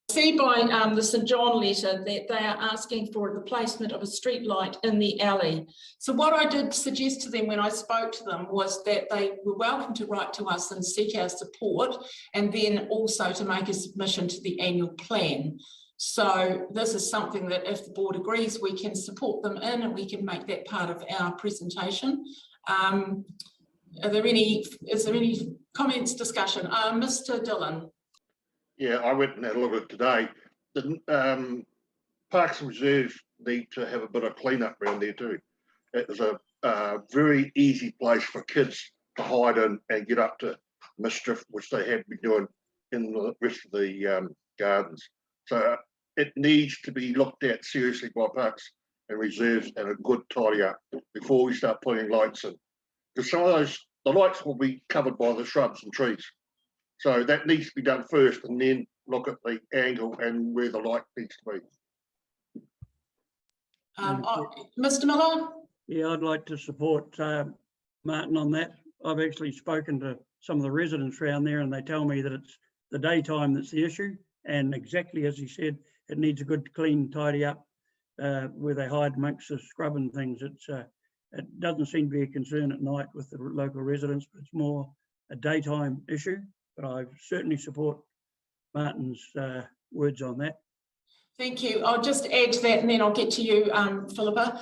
Speaker 1: see by the St John letter that they are asking for the placement of a street light in the alley. So what I did suggest to them when I spoke to them was that they were welcome to write to us and seek our support, and then also to make a submission to the annual plan. So this is something that if the board agrees, we can support them in, and we can make that part of our presentation. Is there any comments, discussion? Mr. Dillon.
Speaker 10: Yeah, I went and had a look at it today. The Parks and Reserves need to have a bit of clean-up around there too. It was a very easy place for kids to hide in and get up to mischief, which they have been doing in the rest of the gardens. So it needs to be looked at seriously by Parks and Reserves and a good tidy up before we start putting lights in. Because some of the lights will be covered by the shrubs and trees. So that needs to be done first, and then look at the angle and where the light needs to be.
Speaker 1: Mr. Miller?
Speaker 2: Yeah, I'd like to support Martin on that. I've actually spoken to some of the residents around there, and they tell me that it's the daytime that's the issue. And exactly as he said, it needs a good clean tidy up where they hide amongst the scrub and things. It doesn't seem to be a concern at night with the local residents, but it's more a daytime issue. But I certainly support Martin's words on that.
Speaker 1: Thank you. I'll just add to that, and then I'll get to you, Philippa.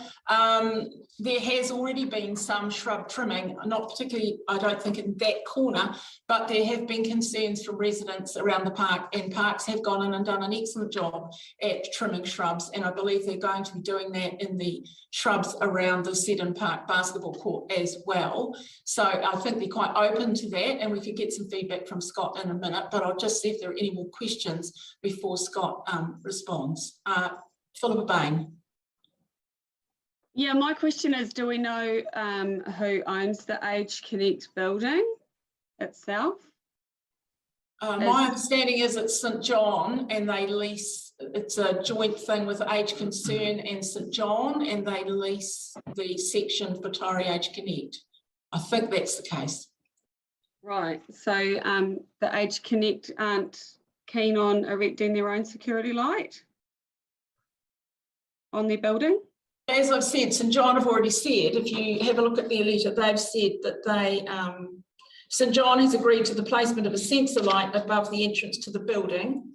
Speaker 1: There has already been some shrub trimming, not particularly, I don't think, in that corner, but there have been concerns from residents around the park, and Parks have gone in and done an excellent job at trimming shrubs, and I believe they're going to be doing that in the shrubs around the Seddon Park basketball court as well. So I think they're quite open to that, and we could get some feedback from Scott in a minute, but I'll just see if there are any more questions before Scott responds. Philippa Bain.
Speaker 9: Yeah, my question is, do we know who owns the Age Connect building itself?
Speaker 1: My understanding is it's St John, and they lease, it's a joint thing with Age Concern and St John, and they lease the section for Taieri Age Connect. I think that's the case. Right,
Speaker 9: so the Age Connect aren't keen on erecting their own security light on their building?
Speaker 1: As I've said, St John have already said, if you have a look at their letter, they've said that they, St John has agreed to the placement of a sensor light above the entrance to the building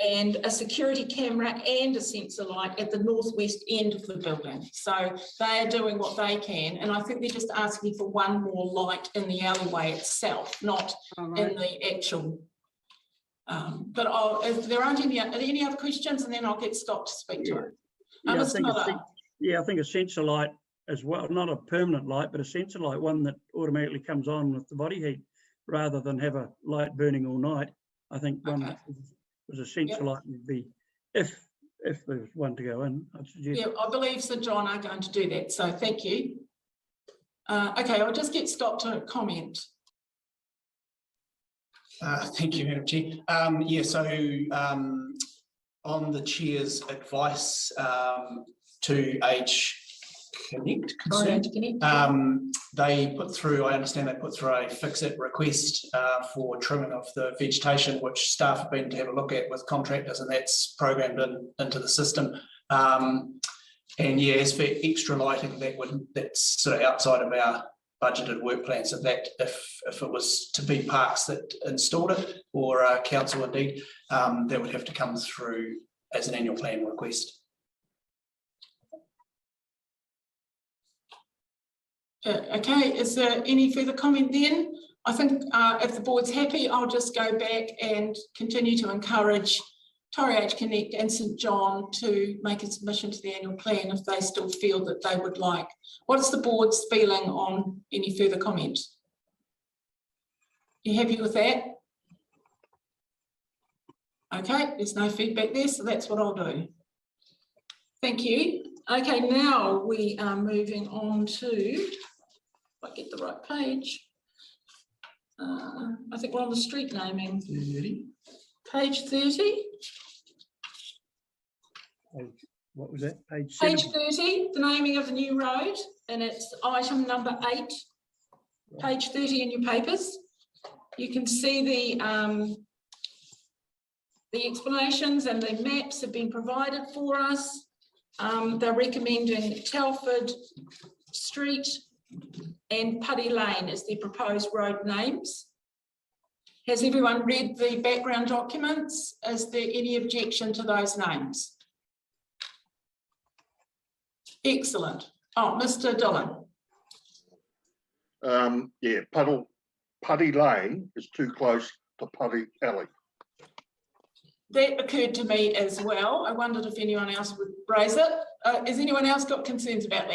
Speaker 1: and a security camera and a sensor light at the northwest end of the building. So they are doing what they can, and I think they're just asking for one more light in the alleyway itself, not in the actual. But if there aren't any other questions, and then I'll get Scott to speak to it.
Speaker 2: I think a sensor light as well, not a permanent light, but a sensor light, one that automatically comes on with the body heat rather than have a light burning all night. I think one that was a sensor light would be, if there's one to go in, I'd suggest. Yeah, I believe St John are going to do that, so thank you. Okay, I'll just get Scott to comment.
Speaker 11: Thank you, Madam Chair. On the Chair's advice to Age Connect, they put through, I understand they put through a fix-it request for trimming of the vegetation, which staff have been to have a look at with contractors, and that's programmed into the system. And yeah, as for extra lighting, that's sort of outside of our budgeted work plan. So that if it was to be Parks that installed it, or council indeed, that would have to come through as an annual plan request.
Speaker 1: Okay, is there any further comment then? I think if the board's happy, I'll just go back and continue to encourage Taieri Age Connect and St John to make a submission to the annual plan if they still feel that they would like. What's the board's feeling on any further comment? You happy with that? Okay, there's no feedback there, so that's what I'll do. Thank you. Okay, now we are moving on to, if I get the right page, I think we're on the street naming. 30. Page 30.
Speaker 2: What was that? Page
Speaker 1: 30, the naming of the new road, and it's item number 8. Page 30 in your papers. You can see The explanations and the maps have been provided for us. They're recommending Telford Street and Putty Lane as their proposed road names. Has everyone read the background documents? Is there any objection to those names? Excellent. Oh, Mr. Dillon.
Speaker 10: Yeah, Putty Lane is too close to Putty Alley.
Speaker 1: That occurred to me as well. I wondered if anyone else would raise it. Has anyone else got concerns about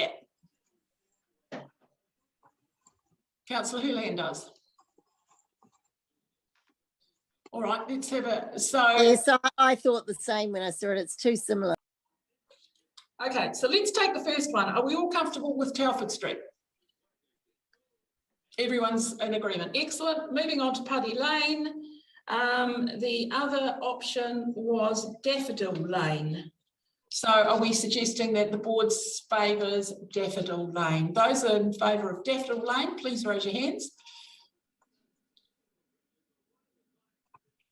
Speaker 1: that? Councillor Houlihan does. All right, let's have a, so.
Speaker 7: Yes, I thought the same when I saw it. It's too similar.
Speaker 1: Okay, so let's take the first one. Are we all comfortable with Telford Street? Everyone's in agreement. Excellent. Moving on to Putty Lane. The other option was Daffodil Lane. So are we suggesting that the board favours Daffodil Lane? Those in favour of Daffodil Lane, please raise your hands.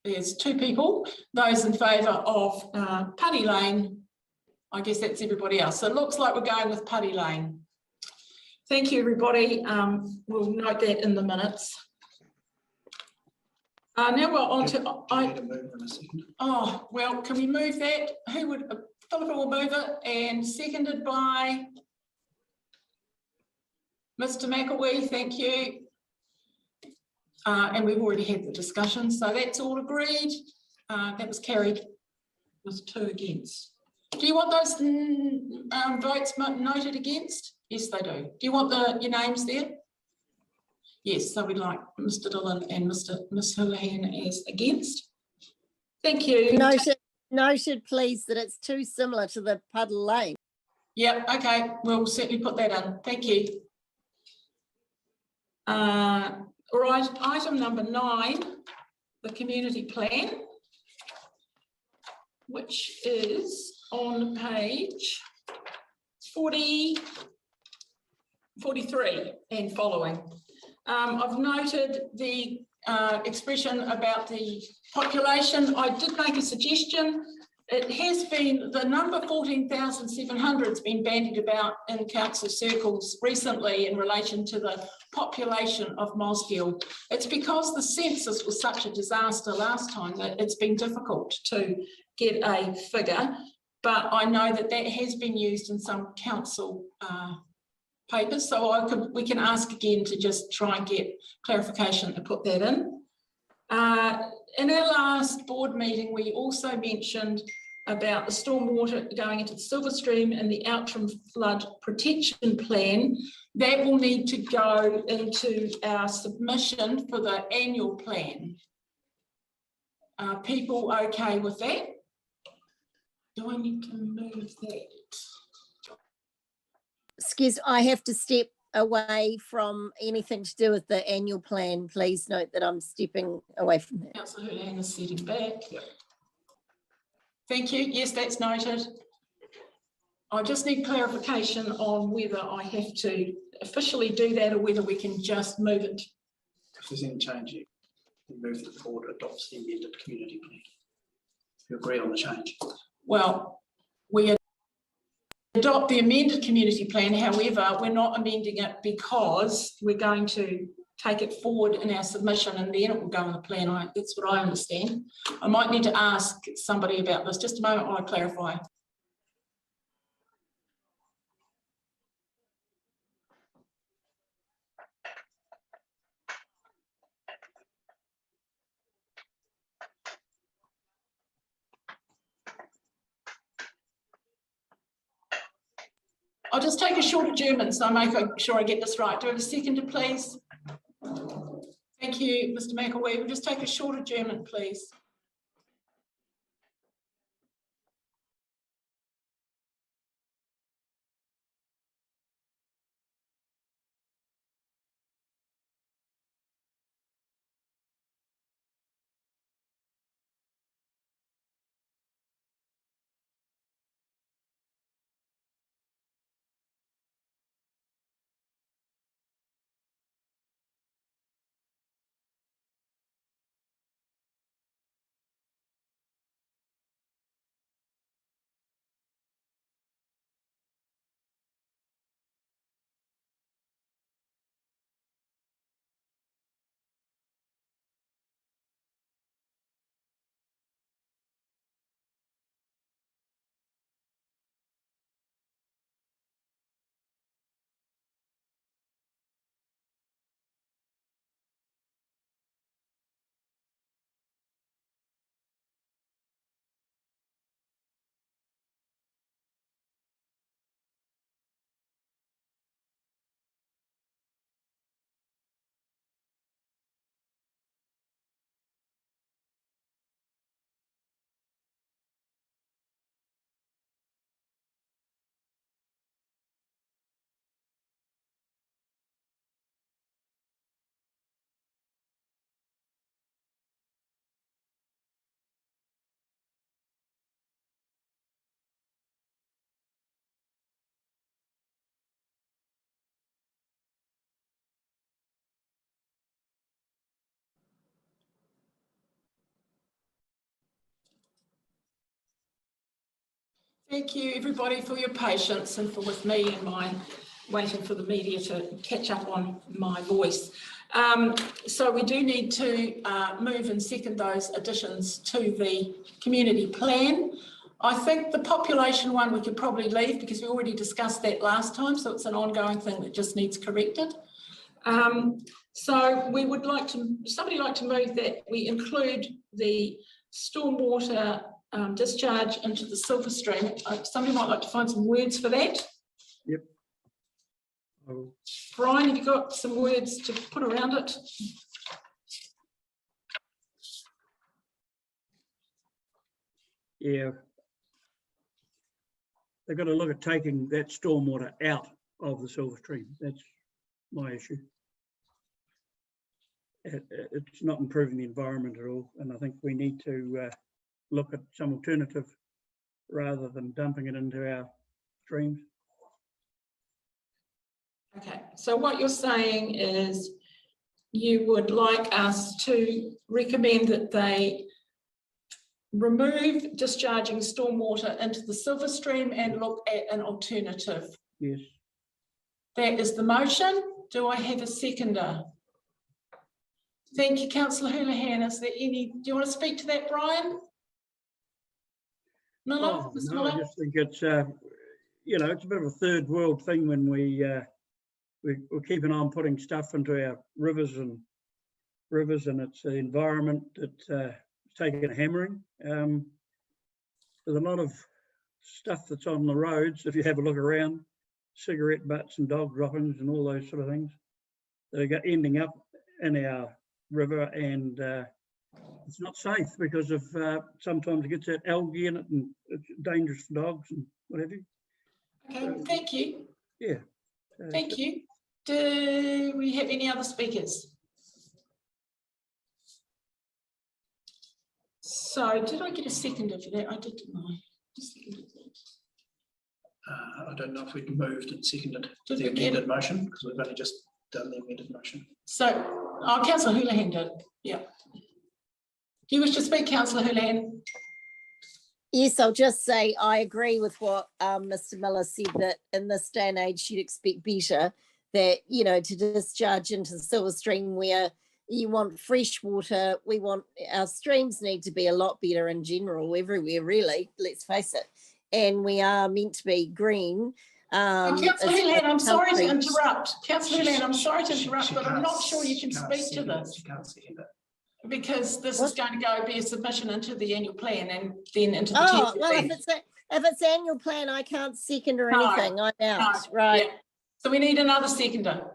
Speaker 1: There's 2 people. Those in favour of Putty Lane, I guess that's everybody else. So it looks like we're going with Putty Lane. Thank you, everybody. We'll note that in the minutes. Now we're on to. Oh, well, can we move that? Who would? Philippa will move it, and seconded by Mr. McElwee. Thank you. And we've already had the discussion, so that's all agreed. That was carried with 2 against. Do you want those votes noted against? Yes, they do. Do you want your names there? Yes, so we'd like Mr. Dillon and Ms. Houlihan as against. Thank you.
Speaker 7: Noted, please, that it's too similar to the Puddle Lane.
Speaker 1: Yeah, okay, we'll certainly put that in. Thank you. All right, item number 9, the community plan, which is on page 43 and following. I've noted the expression about the population. I did make a suggestion. It has been, the number 14,700 has been bandied about in council circles recently in relation to the population of Mosgiel. It's because the census was such a disaster last time that it's been difficult to get a figure, but I know that that has been used in some council papers, so we can ask again to just try and get clarification to put that in. In our last board meeting, we also mentioned about the stormwater going into the Silver Stream and the Outram Flood Protection Plan. That will need to go into our submission for the annual plan. Are people okay with that? Do I need to move that?
Speaker 7: Excuse, I have to step away from anything to do with the annual plan. Please note that I'm stepping away from that.
Speaker 1: Councillor Houlihan is sitting back. Yep. Thank you. Yes, that's noted. I just need clarification on whether I have to officially do that or whether we can just move it.
Speaker 11: If there's any change, you can move that the board adopts the amended community plan. If you agree on the change.
Speaker 1: Well, we adopt the amended community plan. However, we're not amending it because we're going to take it forward in our submission and then it will go in the plan. That's what I understand. I might need to ask somebody about this. Just a moment while I clarify. I'll just take a short adjournment so I make sure I get this right. Do I have a seconder, please? Thank you, Mr. McElwee. We'll just take a short adjournment, please. Thank you, everybody, for your patience and for with me and my waiting for the media to catch up on my voice. So we do need to move and second those additions to the community plan. I think the population one we could probably leave because we already discussed that last time, so it's an ongoing thing that just needs corrected. So we would like to, somebody like to move that we include the stormwater discharge into the silver stream. Somebody might like to find some words for that.
Speaker 2: Yep.
Speaker 1: Brian, have you got some words to put around it?
Speaker 2: Yeah. They've got to look at taking that stormwater out of the silver stream. That's my issue. It's not improving the environment at all, and I think we need to look at some alternative rather than dumping it into our streams.
Speaker 1: Okay, so what you're saying is you would like us to recommend that they remove discharging stormwater into the silver stream and look at an alternative.
Speaker 2: Yes.
Speaker 1: That is the motion. Do I have a seconder? Thank you, Councillor Houlihan. Is there any, do you want to speak to that, Brian? Miller?
Speaker 2: Oh,
Speaker 1: Mr.
Speaker 2: no,
Speaker 1: Miller?
Speaker 2: I just think it's, you know, it's a bit of a third world thing when we're keeping on putting stuff into our rivers and it's the environment that's taking a hammering. There's a lot of stuff that's on the roads, if you have a look around, cigarette butts and dog droppings and all those sort of things that are ending up in our river, and it's not safe because of sometimes it gets that algae in it and it's dangerous for dogs and what have you.
Speaker 1: Okay, thank you.
Speaker 2: Yeah.
Speaker 1: Thank you. Do we have any other speakers? So did I get a seconder for that? I did, didn't I?
Speaker 11: I don't know if we've moved and seconded
Speaker 1: Did
Speaker 11: the
Speaker 1: we get
Speaker 11: amended
Speaker 1: it?
Speaker 11: motion because we've only just done the amended motion.
Speaker 1: So, oh, Councillor Houlihan did, yeah. Do you wish to speak, Councillor Houlihan?
Speaker 7: Yes, I'll just say I agree with what Mr. Miller said, that in this day and age you'd expect better, that, you know, to discharge into the silver stream where you want fresh water, we want, our streams need to be a lot better in general everywhere, really, let's face it. And we are meant to be green.
Speaker 1: Councillor Houlihan, I'm sorry to interrupt. Councillor Houlihan, I'm sorry to interrupt, but I'm not sure you can speak to this.
Speaker 11: You can't second it.
Speaker 1: Because this is going to go be a submission into the annual plan and then into the
Speaker 7: Oh,
Speaker 1: TCP.
Speaker 7: well, if it's annual plan, I can't second or anything. I'm out,
Speaker 1: No,
Speaker 7: right?
Speaker 1: yeah. So we need another seconder.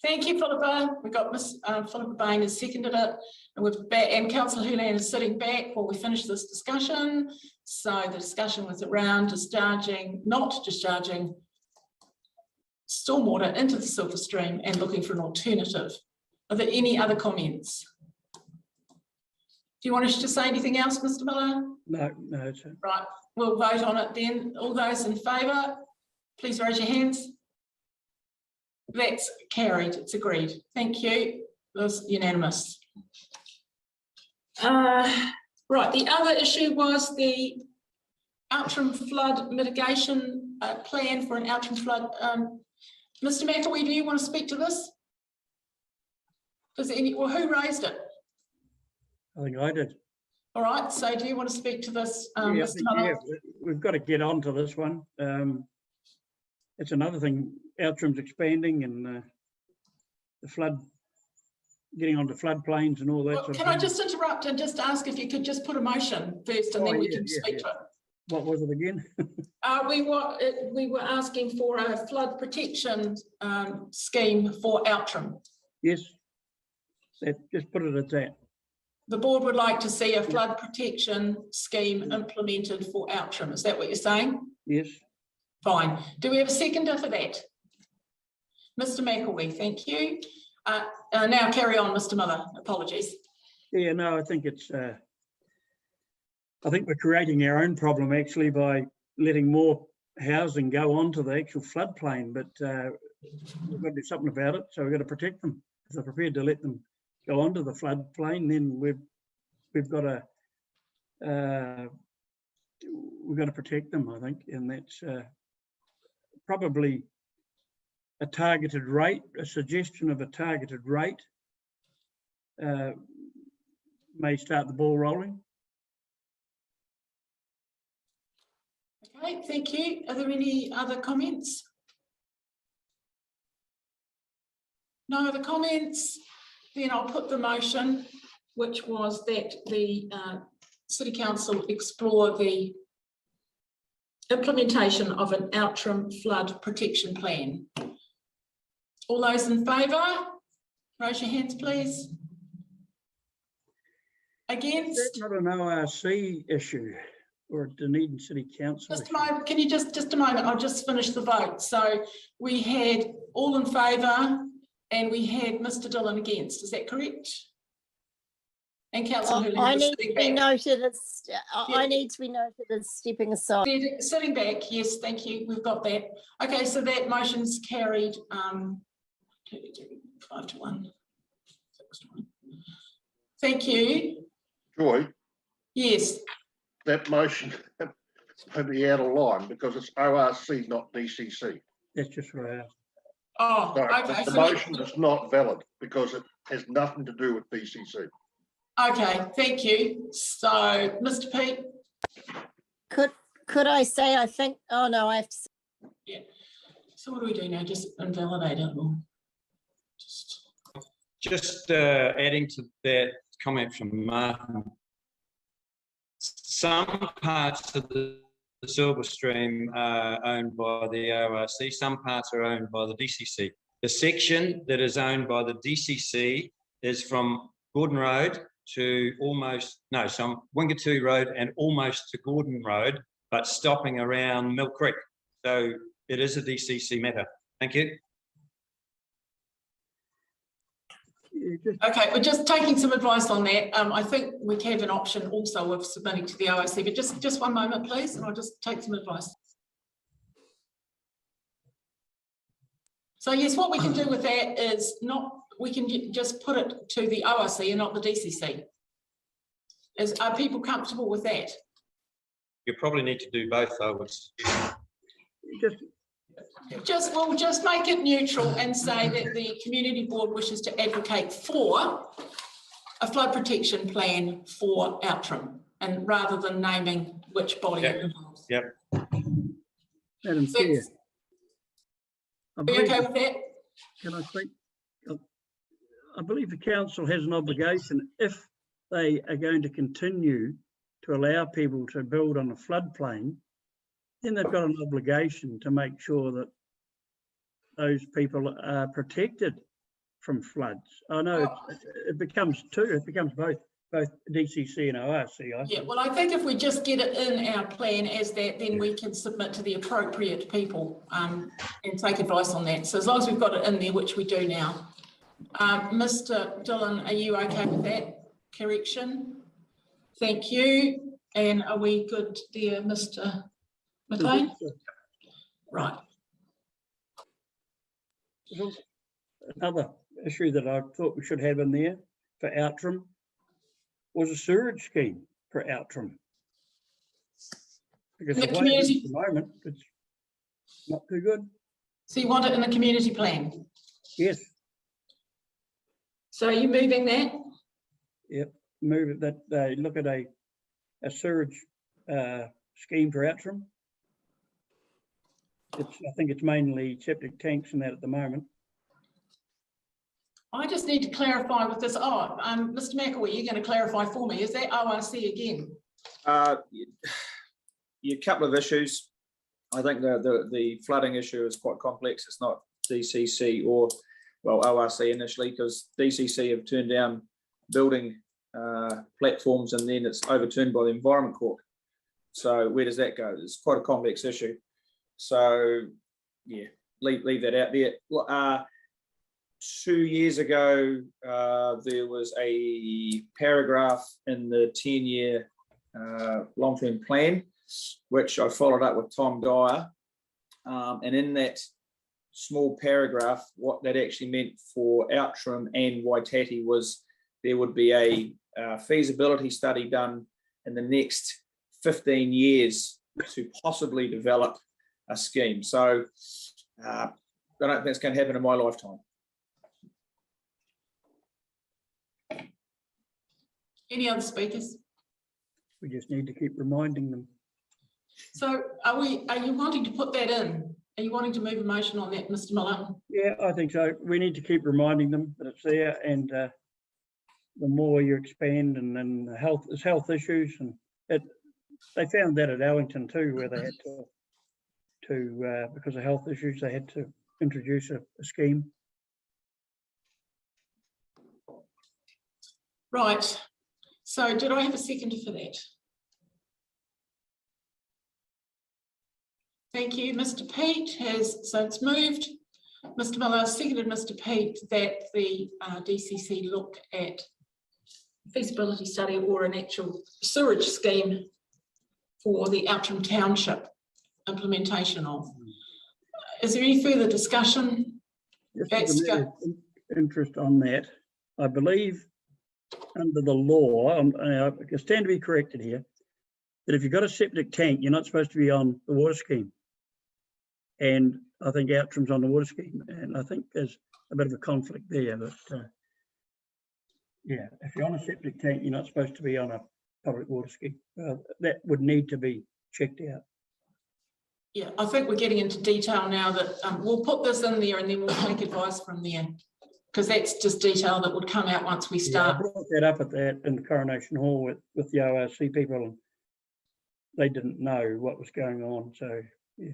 Speaker 1: Thank you, Philippa. We've got Miss Philippa Bain has seconded it, and we're back, and Councillor Houlihan is sitting back while we finish this discussion. So the discussion was around not discharging stormwater into the silver stream and looking for an alternative. Are there any other comments? Do you want us to say anything else, Mr. Miller?
Speaker 2: No, it's
Speaker 1: right. We'll vote on it then. All those in favour, please raise your hands. That's carried. It's agreed. Thank you. It was unanimous. Right. The other issue was the Outram flood mitigation plan for an Outram flood. Mr. McElwee, do you want to speak to this? Well, who raised it?
Speaker 2: I think I did.
Speaker 1: All right, so do you want to speak to this, Mr.
Speaker 2: Yeah, we've got to get on to this one. It's another thing, Outram's expanding and the flood, getting onto floodplains and all that sort of thing.
Speaker 1: Can I just interrupt and just ask if you could just put a motion first and then we can speak to it?
Speaker 2: What was it again?
Speaker 1: We were asking for a flood protection scheme for Outram.
Speaker 2: Yes, just put it at that.
Speaker 1: The board would like to see a flood protection scheme implemented for Outram. Is that what you're saying?
Speaker 2: Yes.
Speaker 1: Fine. Do we have a seconder for that? Mr. McElwee, thank you. Now carry on, Mr. Miller. Apologies.
Speaker 2: Yeah, no, I think it's, I think we're creating our own problem actually by letting more housing go onto the actual floodplain, but we've got to do something about it. So we've got to protect them. If they're prepared to let them go onto the floodplain, then we've got to we've got to protect them, I think, and that's probably a targeted rate, a suggestion of a targeted rate may start the ball rolling.
Speaker 1: Okay, thank you. Are there any other comments? No other comments? Then I'll put the motion, which was that the City Council explore the implementation of an Outram flood protection plan. All those in favour, raise your hands, please. Against?
Speaker 2: That's not an ORC issue or a Dunedin City Council
Speaker 1: Just a
Speaker 2: issue.
Speaker 1: moment, can you just a moment, I'll just finish the vote. So we had all in favour and we had Mr Dillon against, is that correct? And Councillor Hurley
Speaker 7: I
Speaker 1: was
Speaker 7: need to
Speaker 1: sitting
Speaker 7: be
Speaker 1: back.
Speaker 7: noted as I need to be noted as stepping aside.
Speaker 1: Sitting back, yes, thank you, we've got that. Okay, so that motion's carried 5 to 1. Thank you.
Speaker 10: Joy,
Speaker 1: Yes,
Speaker 10: that motion may be out of line because it's ORC, not DCC.
Speaker 2: That's just what I asked.
Speaker 1: oh,
Speaker 10: So
Speaker 1: okay.
Speaker 10: the
Speaker 1: So
Speaker 10: motion is not valid because it has nothing to do with DCC.
Speaker 1: okay, thank you. So, Mr Pete?
Speaker 7: Could I say I think? Oh no, I have to.
Speaker 1: Yeah. So what do we do now? Just invalidate it or
Speaker 3: Just adding to that comment from Martin, some parts of the silver stream are owned by the ORC, some parts are owned by the DCC. The section that is owned by the DCC is from Gordon Road to from Wingatoo Road and almost to Gordon Road, but stopping around Mill Creek. So it is a DCC matter. Thank you.
Speaker 1: okay, we're just taking some advice on that. I think we can have an option also of submitting to the OIC, but just one moment, please, and I'll just take some advice. So yes, what we can do with that is we can just put it to the OIC and not the DCC. Are people comfortable with that?
Speaker 3: You probably need to do both, though.
Speaker 1: We'll just make it neutral and say that the community board wishes to advocate for a flood protection plan for Outram, and rather than naming which body it involves.
Speaker 3: Yep.
Speaker 2: Madam Chair,
Speaker 1: Are you okay with that?
Speaker 2: can I speak? I believe the council has an obligation, if they are going to continue to allow people to build on a floodplain, then they've got an obligation to make sure that those people are protected from floods. I know it becomes both DCC and ORC.
Speaker 1: Yeah, well, I think if we just get it in our plan as that, then we can submit to the appropriate people and take advice on that. So as long as we've got it in there, which we do now. Mr Dillon, are you okay with that correction? Thank you. And are we good there, Mr McLean? Right.
Speaker 2: Another issue that I thought we should have in there for Outram was a sewerage scheme for Outram. Because the way it is at the moment, it's not too good.
Speaker 1: So you want it in the community plan?
Speaker 2: Yes.
Speaker 1: So are you moving that?
Speaker 2: Yep, move it that they look at a sewerage scheme for Outram. I think it's mainly septic tanks and that at the moment.
Speaker 1: I just need to clarify with this. Mr McAwee, you're going to clarify for me. Is that ORC again?
Speaker 12: Yeah, a couple of issues. I think the flooding issue is quite complex. It's not DCC or, well, ORC initially, because DCC have turned down building platforms and then it's overturned by the Environment Court. So where does that go? It's quite a complex issue. So yeah, leave that out there. 2 years ago, there was a paragraph in the 10-year long-term plan, which I followed up with Tom Dyer. And in that small paragraph, what that actually meant for Outram and Waitati was there would be a feasibility study done in the next 15 years to possibly develop a scheme. So I don't think it's going to happen in my lifetime.
Speaker 1: Any other speakers?
Speaker 2: We just need to keep reminding them.
Speaker 1: So are you wanting to put that in? Are you wanting to move a motion on that, Mr. Miller?
Speaker 2: Yeah, I think so. We need to keep reminding them that it's there, and the more you expand, and then there's health issues, and they found that at Allington too, where they had to because of health issues, they had to introduce a scheme.
Speaker 1: Right. So did I have a seconder for that? Thank you. Mr. Pete has, so it's moved. Mr. Miller seconded Mr. Pete that the DCC look at feasibility study or an actual sewerage scheme for the Outram Township implementation of. Is there any further discussion?
Speaker 2: Just interest on that. I believe under the law, I stand to be corrected here, that if you've got a septic tank, you're not supposed to be on the water scheme. And I think Outram's on the water scheme, and I think there's a bit of a conflict there. But yeah, if you're on a septic tank, you're not supposed to be on a public water scheme. That would need to be checked out.
Speaker 1: Yeah, I think we're getting into detail now that we'll put this in there and then we'll take advice from there, because that's just detail that would come out once we start.
Speaker 2: Yeah, I brought that up in the Coronation Hall with the ORC people, and they didn't know what was going on. So yeah.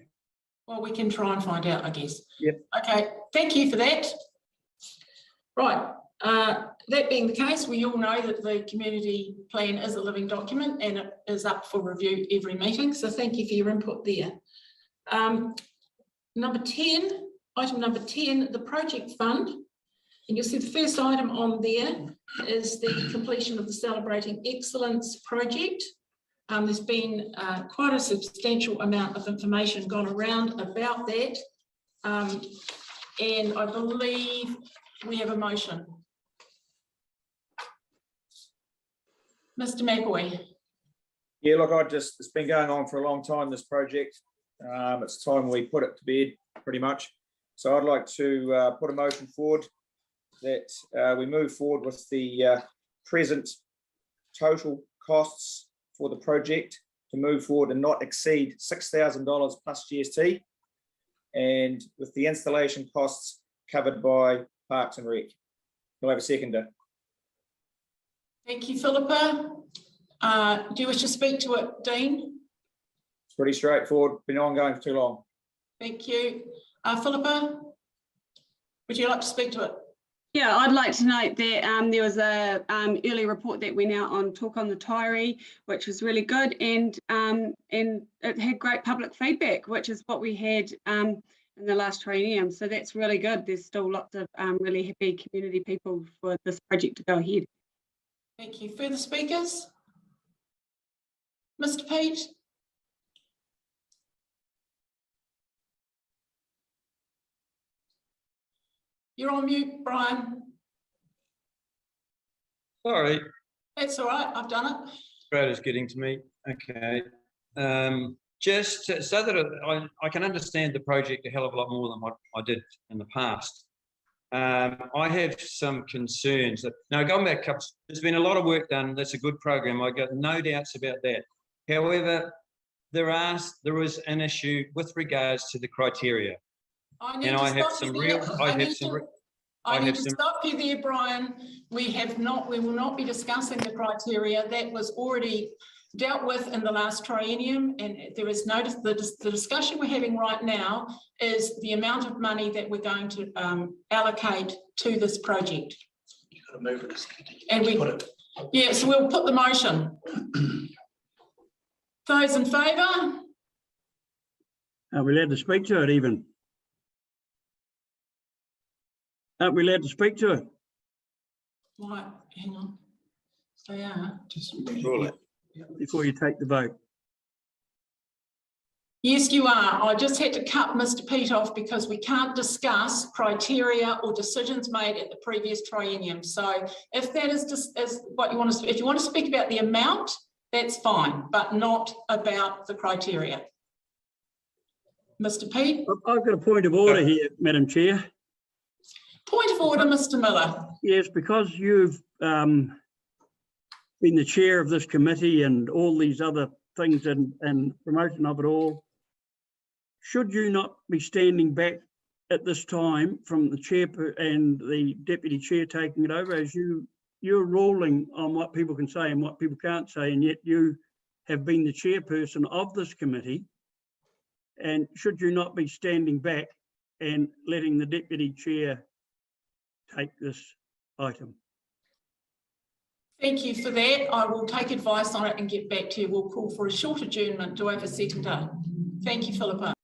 Speaker 1: Well, we can try and find out, I guess.
Speaker 2: Yep.
Speaker 1: Okay, thank you for that. Right, that being the case, we all know that the community plan is a living document and it is up for review every meeting. So thank you for your input there. Number 10, item number 10, the project fund. And you'll see the first item on there is the completion of the Celebrating Excellence project. There's been quite a substantial amount of information gone around about that. And I believe we have a motion. Mr. McAwee.
Speaker 12: Yeah, look, it's been going on for a long time, this project. It's time we put it to bed, pretty much. So I'd like to put a motion forward that we move forward with the present total costs for the project to move forward and not exceed $6,000 plus GST, and with the installation costs covered by Parks and Rec. We'll have a seconder.
Speaker 1: Thank you, Philippa. Do you wish to speak to it, Dean?
Speaker 12: It's pretty straightforward, been ongoing for too long.
Speaker 1: Thank you. Philippa, would you like to speak to it?
Speaker 9: Yeah, I'd like to note that there was a early report that went out on Talk on the Taieri, which was really good, and it had great public feedback, which is what we had in the last triennium. So that's really good. There's still lots of really happy community people for this project to go ahead.
Speaker 1: Thank you. Further speakers? Mr. Pete? You're on mute, Brian.
Speaker 3: Sorry.
Speaker 1: That's all right, I've done it.
Speaker 3: Brad getting to me. Okay. Just so that I can understand the project a hell of a lot more than what I did in the past. I have some concerns. Now, going back, there's been a lot of work done. That's a good program. I got no doubts about that. However, there is an issue with regards to the criteria. I need to
Speaker 1: stop you there, Brian. We will not be discussing the criteria. That was already dealt with in the last triennium, and there is no, the discussion we're having right now is the amount of money that we're going to allocate to this project.
Speaker 11: You've got to move it.
Speaker 1: And yeah, so we'll put the motion. Those in favour?
Speaker 2: Are we allowed to speak to it even? Aren't we allowed to speak to it?
Speaker 1: Right, hang on. They are.
Speaker 11: Just
Speaker 2: before you take the vote.
Speaker 1: Yes, you are. I just had to cut Mr. Pete off because we can't discuss criteria or decisions made at the previous triennium. So if that is just what you want to, if you want to speak about the amount, that's fine, but not about the criteria. Mr. Peake?
Speaker 2: I've got a point of order here, Madam Chair.
Speaker 1: Point of order, Mr. Miller.
Speaker 2: Yes, because you've been the chair of this committee and all these other things and promotion of it all, should you not be standing back at this time from the chair and the deputy chair taking it over, as you're ruling on what people can say and what people can't say, and yet you have been the chairperson of this committee, and should you not be standing back and letting the deputy chair take this item?
Speaker 1: Thank you for that. I will take advice on it and get back to you. We'll call for a short adjournment to have a settled down. Thank you, Philippa.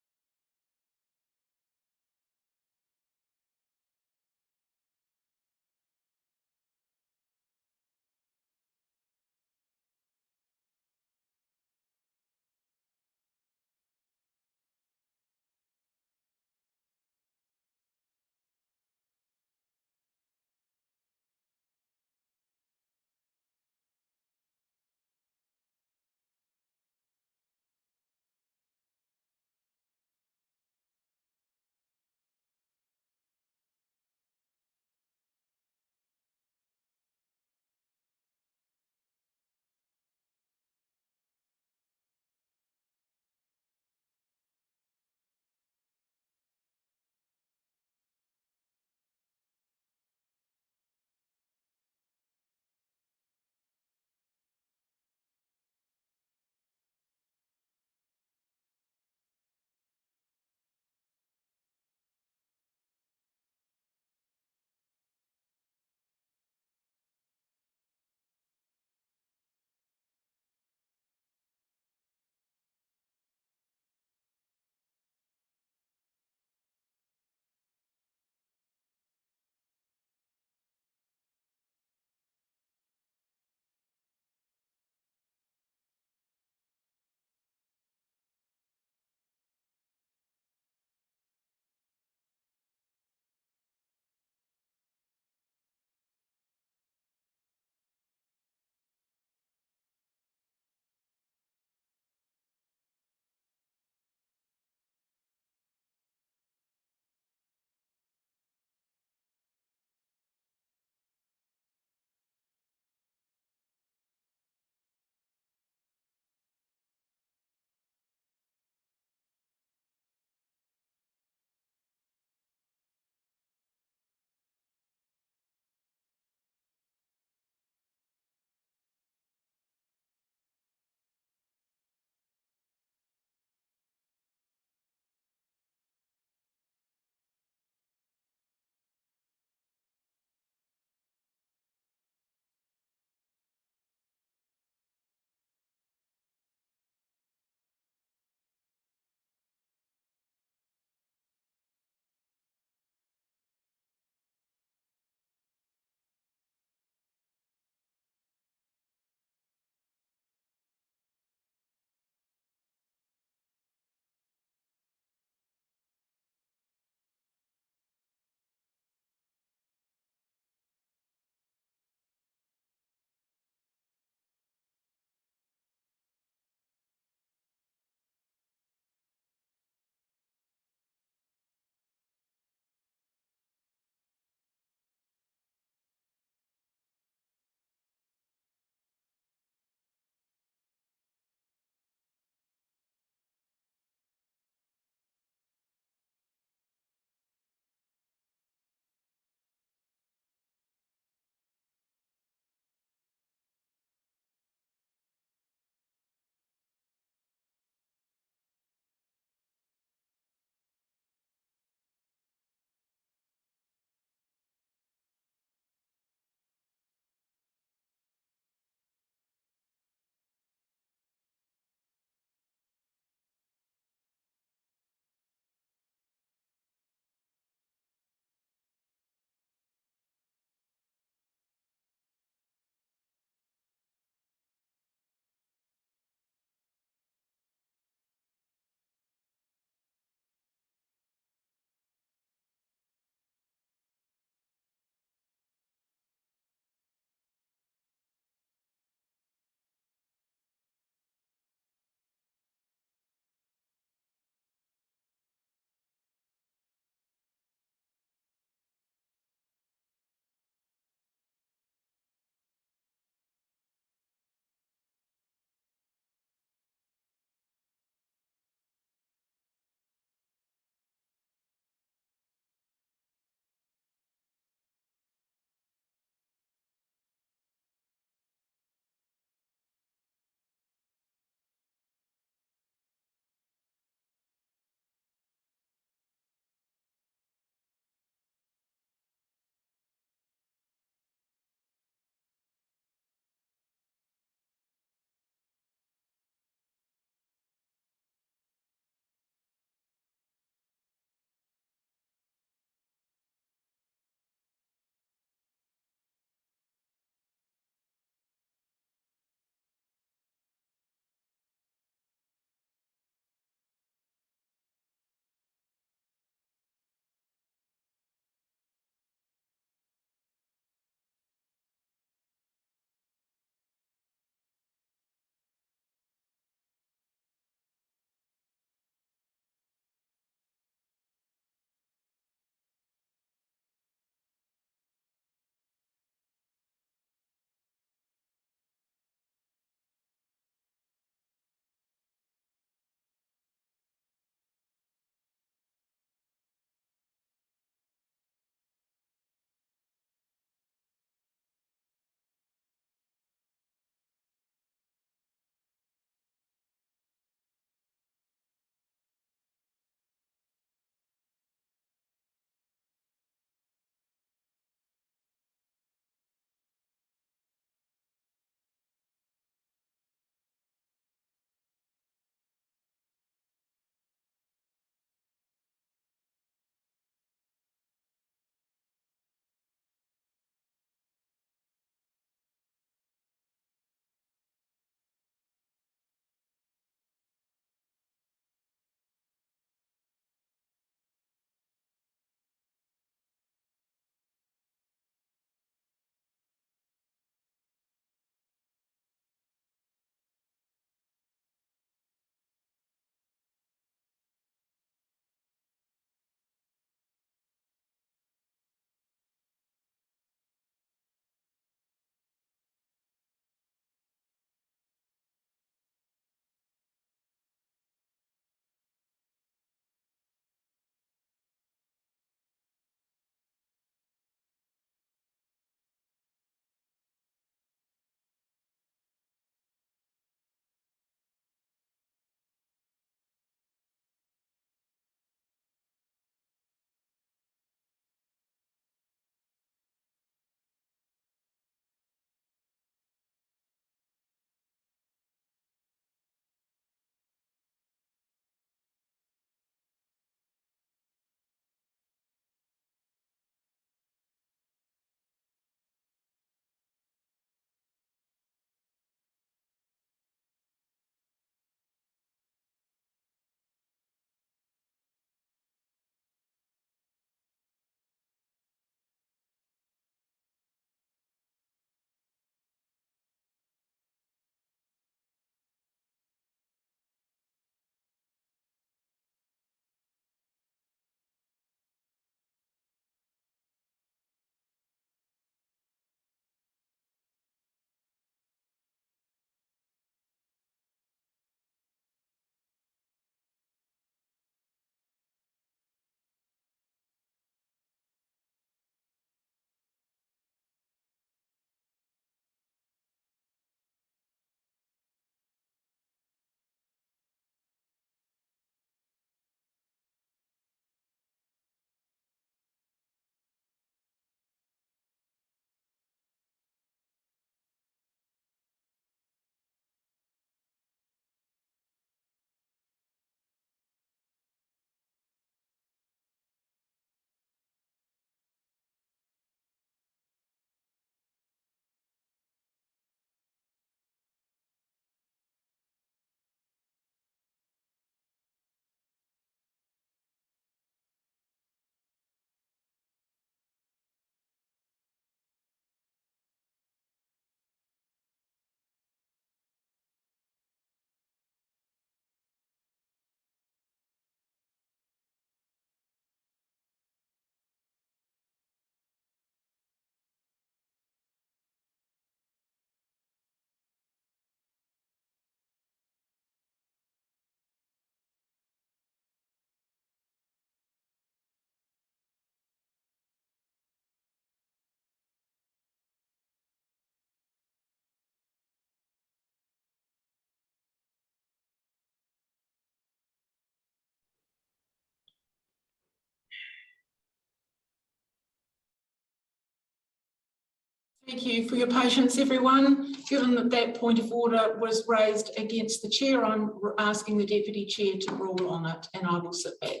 Speaker 1: Thank you for your patience, everyone. Given that that point of order was raised against the chair, I'm asking the deputy chair to rule on it, and I will sit back.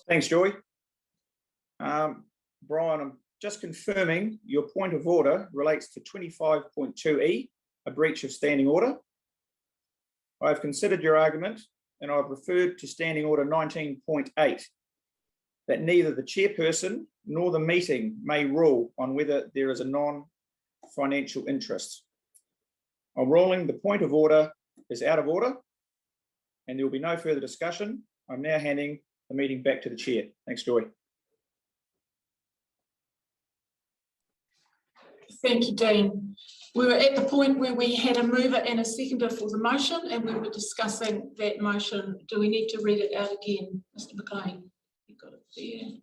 Speaker 12: Thanks, Joy. Brian, I'm just confirming your point of order relates to 25.2E, a breach of standing order. I've considered your argument and I've referred to standing order 19.8, that neither the chairperson nor the meeting may rule on whether there is a non-financial interest. I'm ruling the point of order is out of order and there will be no further discussion. I'm now handing the meeting back to the chair. Thanks, Joy.
Speaker 1: Thank you, Dean. We were at the point where we had a mover and a seconder for the motion, and we were discussing that motion. Do we need to read it out again, Mr. McLean? You've got it there.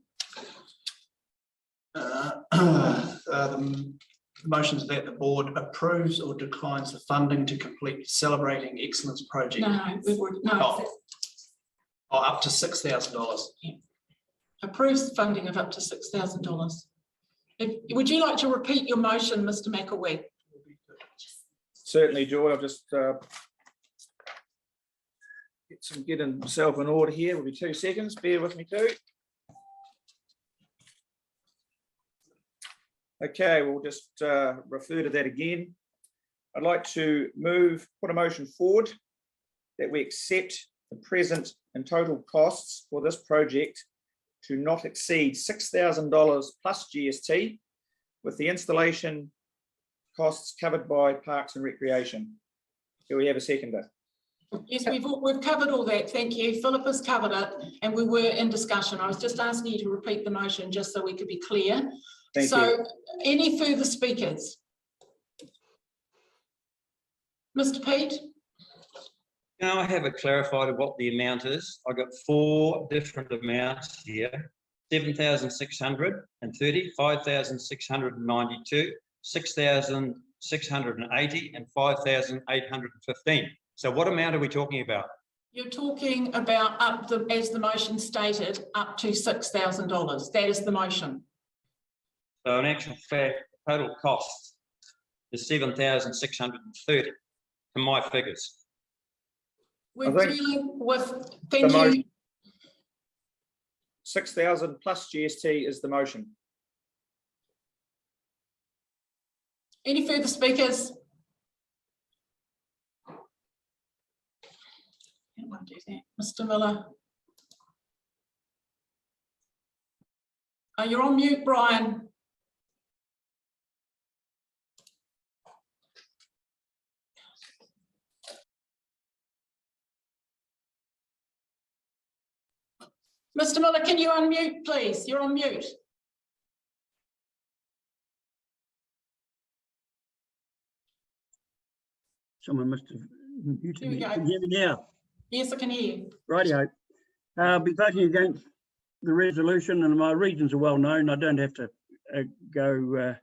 Speaker 11: The motion is that the board approves or declines the funding to complete the Celebrating Excellence project.
Speaker 1: No, we've already, no.
Speaker 11: Up to $6,000.
Speaker 1: Yeah. Approves the funding of up to $6,000. Would you like to repeat your motion, Mr. McElwee?
Speaker 12: Certainly, Joy. I'll just get myself in order here. Will be 2 seconds. Bear with me too. Okay, we'll just refer to that again. I'd like to put a motion forward that we accept the present and total costs for this project to not exceed $6,000 plus GST, with the installation costs covered by Parks and Recreation. Do we have a seconder?
Speaker 1: Yes, we've covered all that. Thank you. Philip has covered it, and we were in discussion. I was just asking you to repeat the motion just so we could be clear.
Speaker 12: Thank you.
Speaker 1: Any further speakers? Mr. Pete?
Speaker 3: Now I haven't clarified what the amount is. I got 4 different amounts here: 7,630, 5,692, 6,680, and 5,815. So what amount are we talking about?
Speaker 1: You're talking about as the motion stated, up to $6,000. That is the motion.
Speaker 3: So in actual fact, total cost is 7,630 to my figures.
Speaker 1: We're dealing with, thank you.
Speaker 12: 6,000 plus GST is the motion.
Speaker 1: Any further speakers? Mr. Miller. You're on mute, Brian. Mr. Miller, can you unmute, please? You're on mute.
Speaker 2: Someone must have muted me.
Speaker 1: Here we go.
Speaker 2: Can you hear me now?
Speaker 1: Yes, I can hear you.
Speaker 2: Rightio. I'll be voting against the resolution, and my reasons are well known. I don't have to go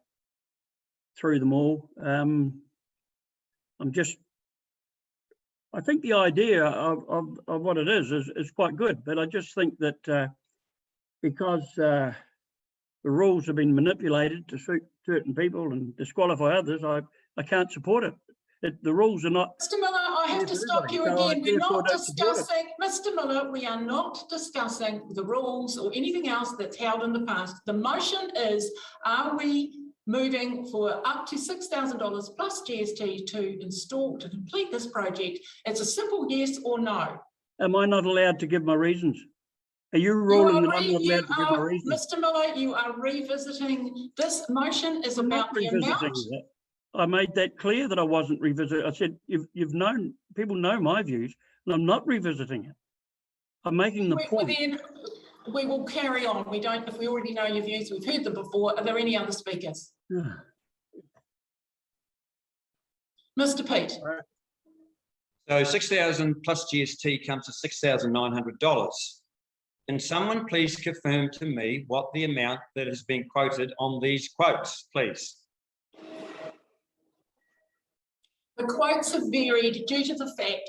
Speaker 2: through them all. I think the idea of what it is quite good, but I just think that because the rules have been manipulated to suit certain people and disqualify others, I can't support it. The rules are not.
Speaker 1: Mr. Miller, I have to stop you again. We're not discussing, Mr. Miller, we are not discussing the rules or anything else that's held in the past. The motion is, are we moving for up to $6,000 plus GST to complete this project? It's a simple yes or no.
Speaker 2: Am I not allowed to give my reasons? Are you ruling that I'm not allowed to give my reasons?
Speaker 1: Mr. Miller, you are revisiting. This motion is about the amount.
Speaker 2: I made that clear that I wasn't revisiting. I said, people know my views, and I'm not revisiting it. I'm making the point.
Speaker 1: Then we will carry on. If we already know your views, we've heard them before. Are there any other speakers? Mr. Pete.
Speaker 3: So 6,000 plus GST comes to $6,900. Can someone please confirm to me what the amount that has been quoted on these quotes, please?
Speaker 1: The quotes have varied due to the fact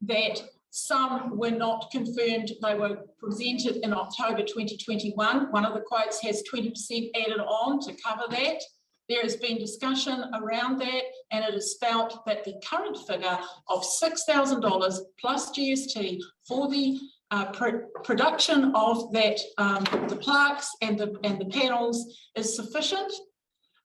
Speaker 1: that Some were not confirmed. They were presented in October 2021. One of the quotes has 20% added on to cover that. There has been discussion around that, and it is felt that the current figure of $6,000 plus GST for the production of that, the plaques and the panels is sufficient.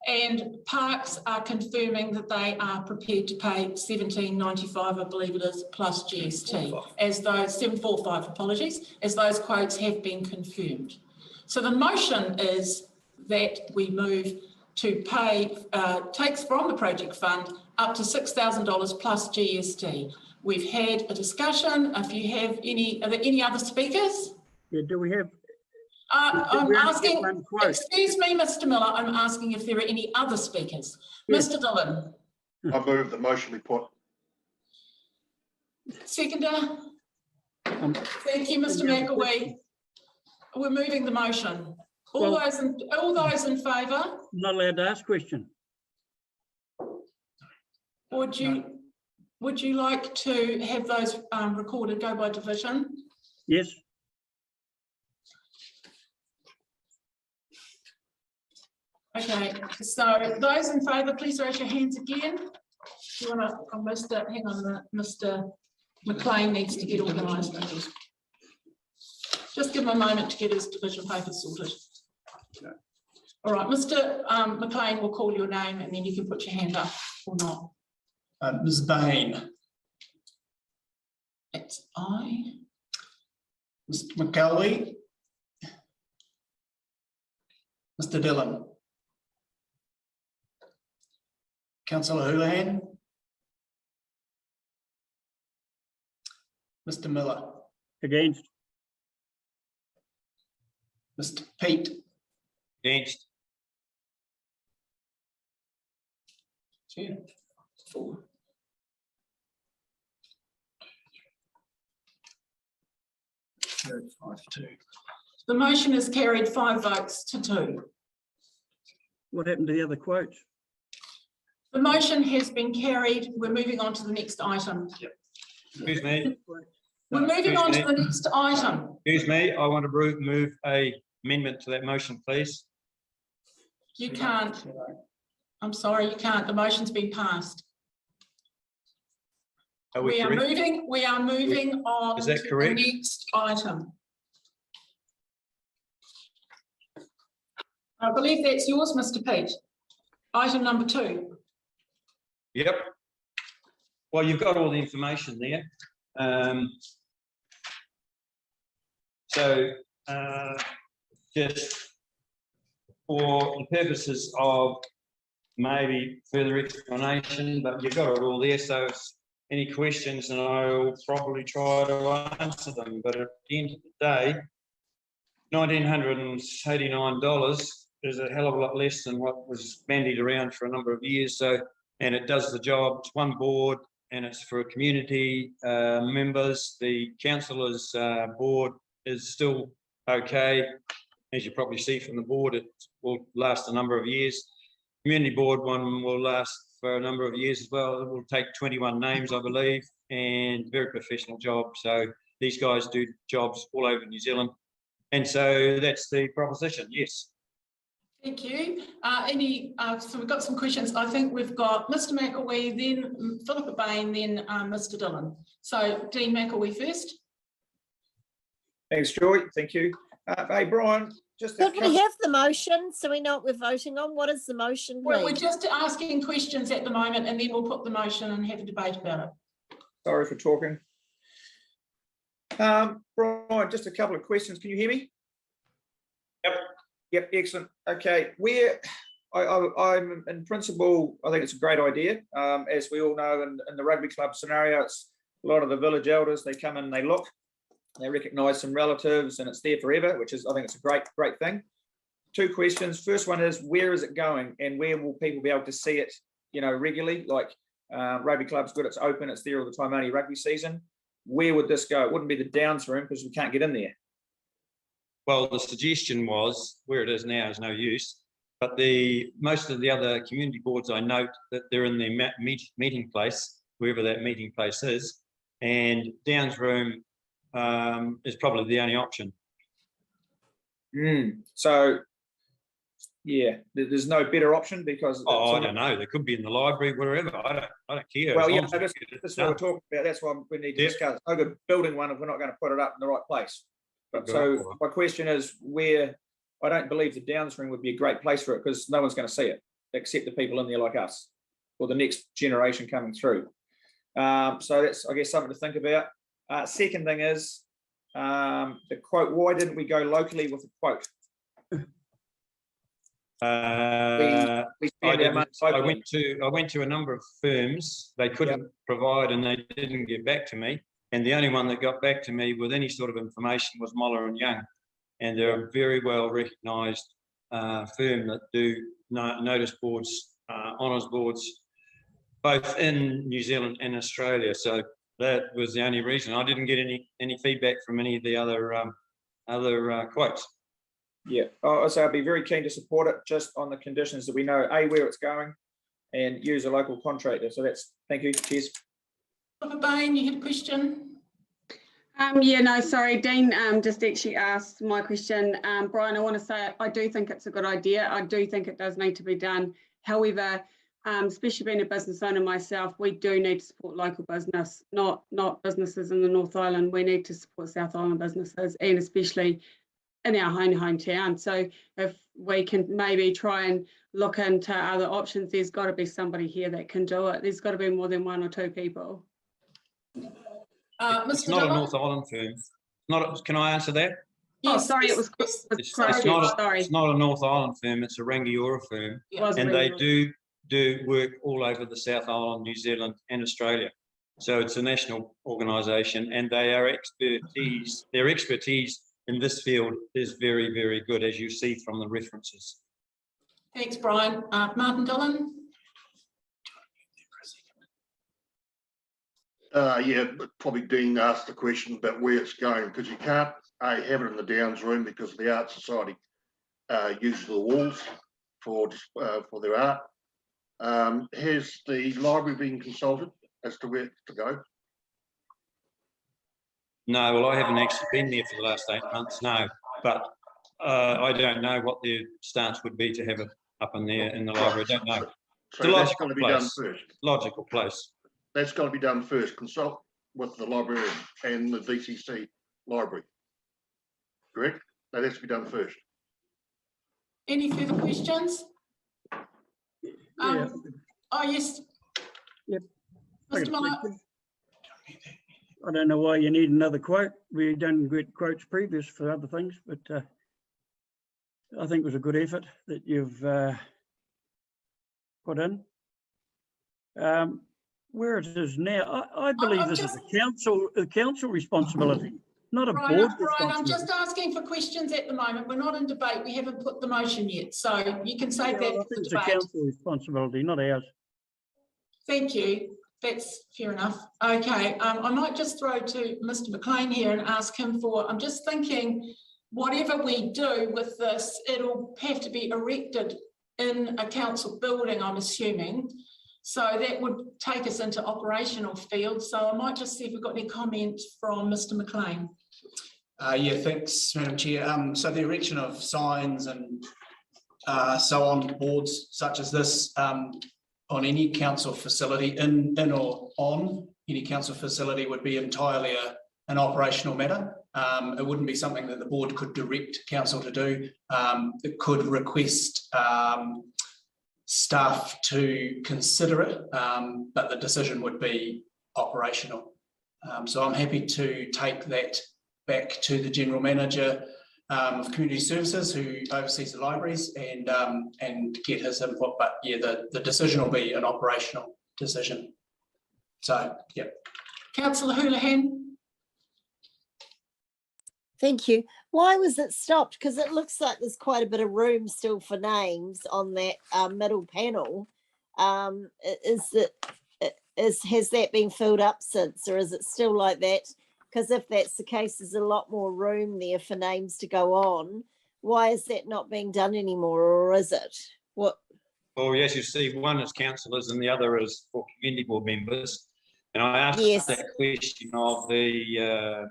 Speaker 1: And Parks are confirming that they are prepared to pay $17.95, I believe it is, plus GST, as those 745, apologies, as those quotes have been confirmed. So the motion is that we move to pay, takes from the project fund up to $6,000 plus GST. We've had a discussion. If you have any, are there any other speakers?
Speaker 2: Yeah, do we have?
Speaker 1: I'm asking, excuse me, Mr. Miller, I'm asking if there are any other speakers. Yes. Mr. Dillon.
Speaker 10: I move the motion be put.
Speaker 1: Seconder. Thank you, Mr. McAwee. We're moving the motion. All those in favour?
Speaker 2: Not allowed to ask question.
Speaker 1: Would you like to have those recorded, go by division?
Speaker 2: Yes.
Speaker 1: Okay, so those in favour, please raise your hands again. You want to, hang on, Mr. McLean needs to get organised. Just give him a moment to get his division papers sorted. Okay. All right, Mr. McLean will call your name and then you can put your hand up or not.
Speaker 11: Ms. Bain.
Speaker 1: That's I.
Speaker 11: Mr. McElwee. Mr. Dillon. Councillor Houlihan. Mr. Miller.
Speaker 2: Against.
Speaker 11: Mr. Pete.
Speaker 3: Against.
Speaker 11: Chair. 4. Carried 5-2.
Speaker 1: The motion is carried 5 votes to 2.
Speaker 2: What happened to the other quotes?
Speaker 1: The motion has been carried. We're moving on to the next item.
Speaker 11: Yep.
Speaker 3: Excuse me.
Speaker 1: We're moving on to the next item.
Speaker 3: Excuse me, I want to move a amendment to that motion, please.
Speaker 1: You can't. I'm sorry, you can't. The motion's been passed. We are moving on to the next item. I believe that's yours, Mr. Pete. Item number 2.
Speaker 3: Yep. Well, you've got all the information there. Just for the purposes of maybe further explanation, but you've got it all there. So if any questions, and I'll probably try to answer them. But at the end of the day, $1,989 is a hell of a lot less than what was bandied around for a number of years. So, and it does the job. It's one board, and it's for community members. The councillors' board is still okay. As you probably see from the board, it will last a number of years. Community board one will last for a number of years as well. It will take 21 names, I believe, and very professional job. So these guys do jobs all over New Zealand. And so that's the proposition, yes.
Speaker 1: Thank you. So we've got some questions. I think we've got Mr. McElwee, then Philippa Bain, then Mr. Dillon. So Dean McElwee first.
Speaker 12: Thanks, Joy. Thank you. Hey, Brian, just
Speaker 7: Could we have the motion so we know what we're voting on? What is the motion?
Speaker 1: Well, we're just asking questions at the moment, and then we'll put the motion and have a debate about it.
Speaker 12: Sorry for talking. Brian, just a couple of questions. Can you hear me?
Speaker 3: Yep.
Speaker 12: Yep, excellent. Okay, I'm in principle, I think it's a great idea. As we all know, in the rugby club scenario, it's a lot of the village elders, they come in and they look, they recognise some relatives, and it's there forever, which is, I think it's a great thing. 2 questions. First one is, where is it going, and where will people be able to see it, you know, regularly? Like rugby club's good, it's open, it's there all the time, only rugby season. Where would this go? It wouldn't be the Downs room because we can't get in there.
Speaker 3: Well, the suggestion was, where it is now is no use, but most of the other community boards, I note that they're in their meeting place, wherever that meeting place is, and Downs room is probably the only option.
Speaker 12: So, yeah, there's no better option because.
Speaker 3: Oh, I don't know. They could be in the library, wherever. I don't care.
Speaker 12: Well,
Speaker 3: as
Speaker 12: yeah,
Speaker 3: long as
Speaker 12: that's what we're talking about. That's why we need to discuss. No good building one if we're not going to put it up in the right place. But so my question is, where I don't believe the Downs room would be a great place for it because no one's going to see it except the people in there like us or the next generation coming through. So that's, I guess, something to think about. Second thing is the quote. Why didn't we go locally with a quote?
Speaker 3: I went to a number of firms. They couldn't provide, and they didn't get back to me. And the only one that got back to me with any sort of information was Moller and Young, and they're a very well recognised firm that do notice boards, honours boards, both in New Zealand and Australia. So that was the only reason. I didn't get any feedback from any of the other quotes.
Speaker 12: Yeah, so I'd be very keen to support it just on the conditions that we know where it's going and use a local contractor. So that's, thank you. Cheers.
Speaker 1: Bain, you had a question?
Speaker 9: Yeah, no, sorry, Dean just actually asked my question. Brian, I want to say I do think it's a good idea. I do think it does need to be done. However, especially being a business owner myself, we do need to support local business, not businesses in the North Island. We need to support South Island businesses, and especially in our hometown. So if we can maybe try and look into other options, there's got to be somebody here that can do it. There's got to be more than one or two people.
Speaker 3: It's not a North Island firm. Can I answer that?
Speaker 9: Yes, sorry, it was
Speaker 3: it's not a North Island firm. It's a Rangiora firm, and they do work all over the South Island, New Zealand, and Australia. So it's a national organisation, and their expertise in this field is very, very good, as you see from the references.
Speaker 1: Thanks, Brian. Martin Dillon.
Speaker 10: Yeah, probably Dean asked the question about where it's going, because you can't have it in the Downs room because the Art Society uses the walls for their art. Has the library been consulted as to where to go?
Speaker 3: No, well, I haven't actually been there for the last 8 months, no, but I don't know what their stance would be to have it up in there in the library. I don't know.
Speaker 10: So that's got to be done first.
Speaker 3: Logical place.
Speaker 10: That's got to be done first. Consult with the librarian and the DCC library. Correct? That has to be done first.
Speaker 1: Any further questions?
Speaker 2: Yeah.
Speaker 1: Oh, yes.
Speaker 2: Yep.
Speaker 1: Mr. Miller.
Speaker 2: I don't know why you need another quote. We don't get quotes previous for other things, but I think it was a good effort that you've put in. Where it is now, I believe this is a council responsibility, not a board responsibility.
Speaker 1: Brian, I'm just asking for questions at the moment. We're not in debate. We haven't put the motion yet, so you can save that for the
Speaker 2: it's
Speaker 1: debate.
Speaker 2: a council responsibility, not ours.
Speaker 1: Thank you. That's fair enough. Okay, I might just throw to Mr. McLean here and ask him for, I'm just thinking, whatever we do with this, it'll have to be erected in a council building, I'm assuming. So that would take us into operational field. So I might just see if we've got any comment from Mr. McLean.
Speaker 11: Yeah, thanks, Madam Chair. So the erection of signs and so on, boards such as this, on any council facility, in or on any council facility, would be entirely an operational matter. It wouldn't be something that the board could direct council to do. It could request staff to consider it, but the decision would be operational. So I'm happy to take that back to the General Manager of Community Services, who oversees the libraries, and get his input. But yeah, the decision will be an operational decision. So yeah.
Speaker 1: Councillor Houlihan.
Speaker 7: Thank you. Why was it stopped? Because it looks like there's quite a bit of room still for names on that middle panel. Has that been filled up since, or is it still like that? Because if that's the case, there's a lot more room there for names to go on. Why is that not being done anymore, or is it? What?
Speaker 3: Well, yes, you see, one is councillors and the other is for community board members. And I asked
Speaker 7: Yes.
Speaker 3: that question of the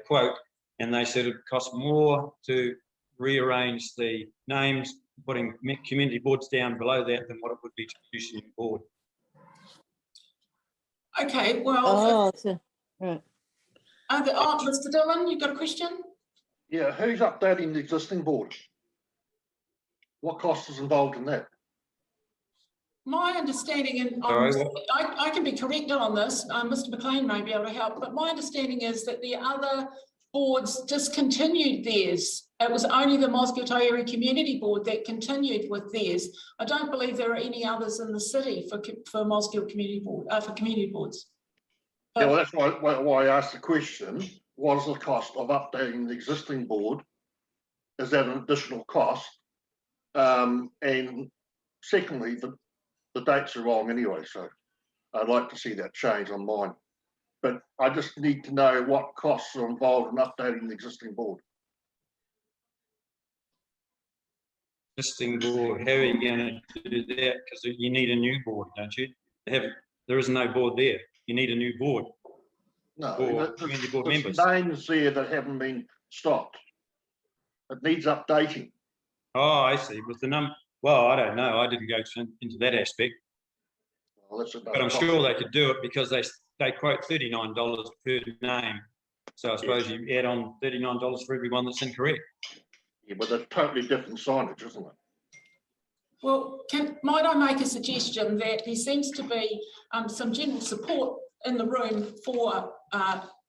Speaker 3: quote, and they said it cost more to rearrange the names, putting community boards down below that than what it would be to produce a new board.
Speaker 1: Okay, well,
Speaker 7: Oh, so, right.
Speaker 1: Mr. Dillon, you've got a question?
Speaker 10: Yeah, who's updating the existing board? What cost is involved in that?
Speaker 1: My understanding, and
Speaker 3: Sorry,
Speaker 1: I can be corrected on this, Mr. McLean may be able to help, but my understanding is that the other boards discontinued theirs. It was only the Mosgiel Taieri Community Board that continued with theirs. I don't believe there are any others in the city for Mosgiel Community Board, for community boards.
Speaker 10: Yeah, well, that's why I asked the question. What is the cost of updating the existing board? Is that an additional cost? And secondly, the dates are wrong anyway, so I'd like to see that change on mine. But I just need to know what costs are involved in updating the existing board.
Speaker 3: Existing board, how are you going to do that? Because you need a new board, don't you? There is no board there. You need a new board.
Speaker 10: No,
Speaker 3: community board members.
Speaker 10: Names there that haven't been stopped. It needs updating.
Speaker 3: Oh, I see. With the number, well, I don't know. I didn't go into that aspect.
Speaker 10: Well,
Speaker 3: but I'm sure they could do it because they quote $39 per name. So I suppose you add on $39 for everyone that's incorrect.
Speaker 10: Yeah, but they're totally different signage, isn't it?
Speaker 1: Well, might I make a suggestion that there seems to be some general support in the room for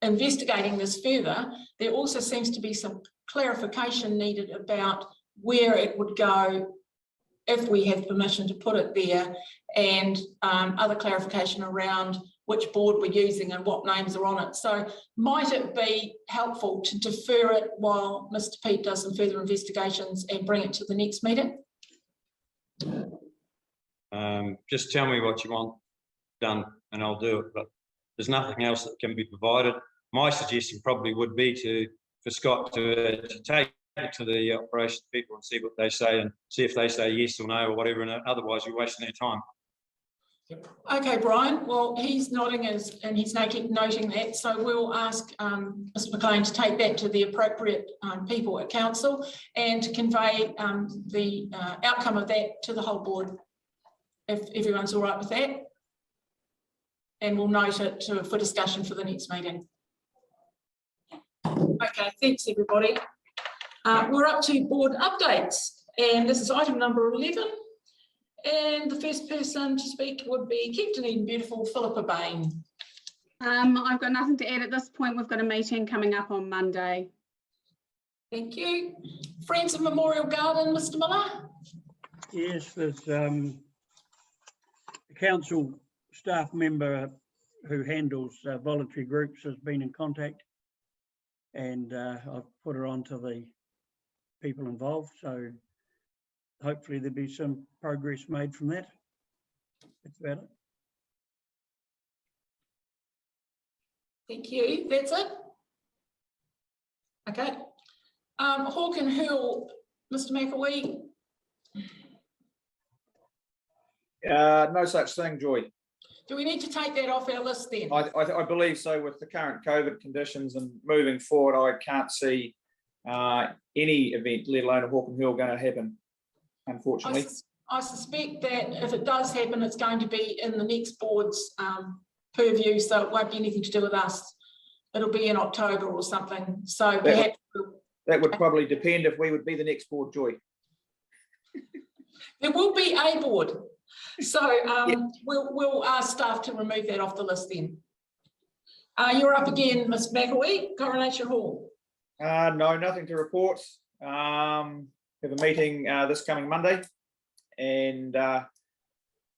Speaker 1: investigating this further. There also seems to be some clarification needed about where it would go if we have permission to put it there, and other clarification around which board we're using and what names are on it. So might it be helpful to defer it while Mr. Pete does some further investigations and bring it to the next meeting?
Speaker 3: Just tell me what you want done and I'll do it, but there's nothing else that can be provided. My suggestion probably would be for Scott to take it to the operations people and see what they say, and see if they say yes or no or whatever, and otherwise you're wasting their time.
Speaker 1: Okay, Brian, well, he's nodding and he's noting that, so we'll ask Mr. McLean to take that to the appropriate people at council and to convey the outcome of that to the whole board, if everyone's all right with that. And we'll note it for discussion for the next meeting. Okay, thanks everybody. We're up to board updates, and this is item number 11. And the first person to speak would be Keep Dunedin Beautiful, Philippa Bain.
Speaker 9: I've got nothing to add at this point. We've got a meeting coming up on Monday.
Speaker 1: Thank you. Friends of Memorial Garden, Mr. Miller.
Speaker 2: Yes, there's a council staff member who handles voluntary groups has been in contact, and I've put her on to the people involved, so hopefully there'll be some progress made from that. That's about it.
Speaker 1: Thank you. That's it. Okay. Hawke and Hill, Mr. McAwee.
Speaker 12: No such thing, Joy.
Speaker 1: Do we need to take that off our list then?
Speaker 12: I believe so. With the current COVID conditions and moving forward, I can't see any event, let alone a Hawke and Hill, going to happen, unfortunately.
Speaker 1: I suspect that if it does happen, it's going to be in the next board's purview, so it won't be anything to do with us. It'll be in October or something. So perhaps
Speaker 12: that would probably depend if we would be the next board, Joy.
Speaker 1: There will be a board. So we'll ask staff to remove that off the list then. You're up again, Ms. McAwee, Coronation Hall.
Speaker 12: No, nothing to report. We have a meeting this coming Monday, and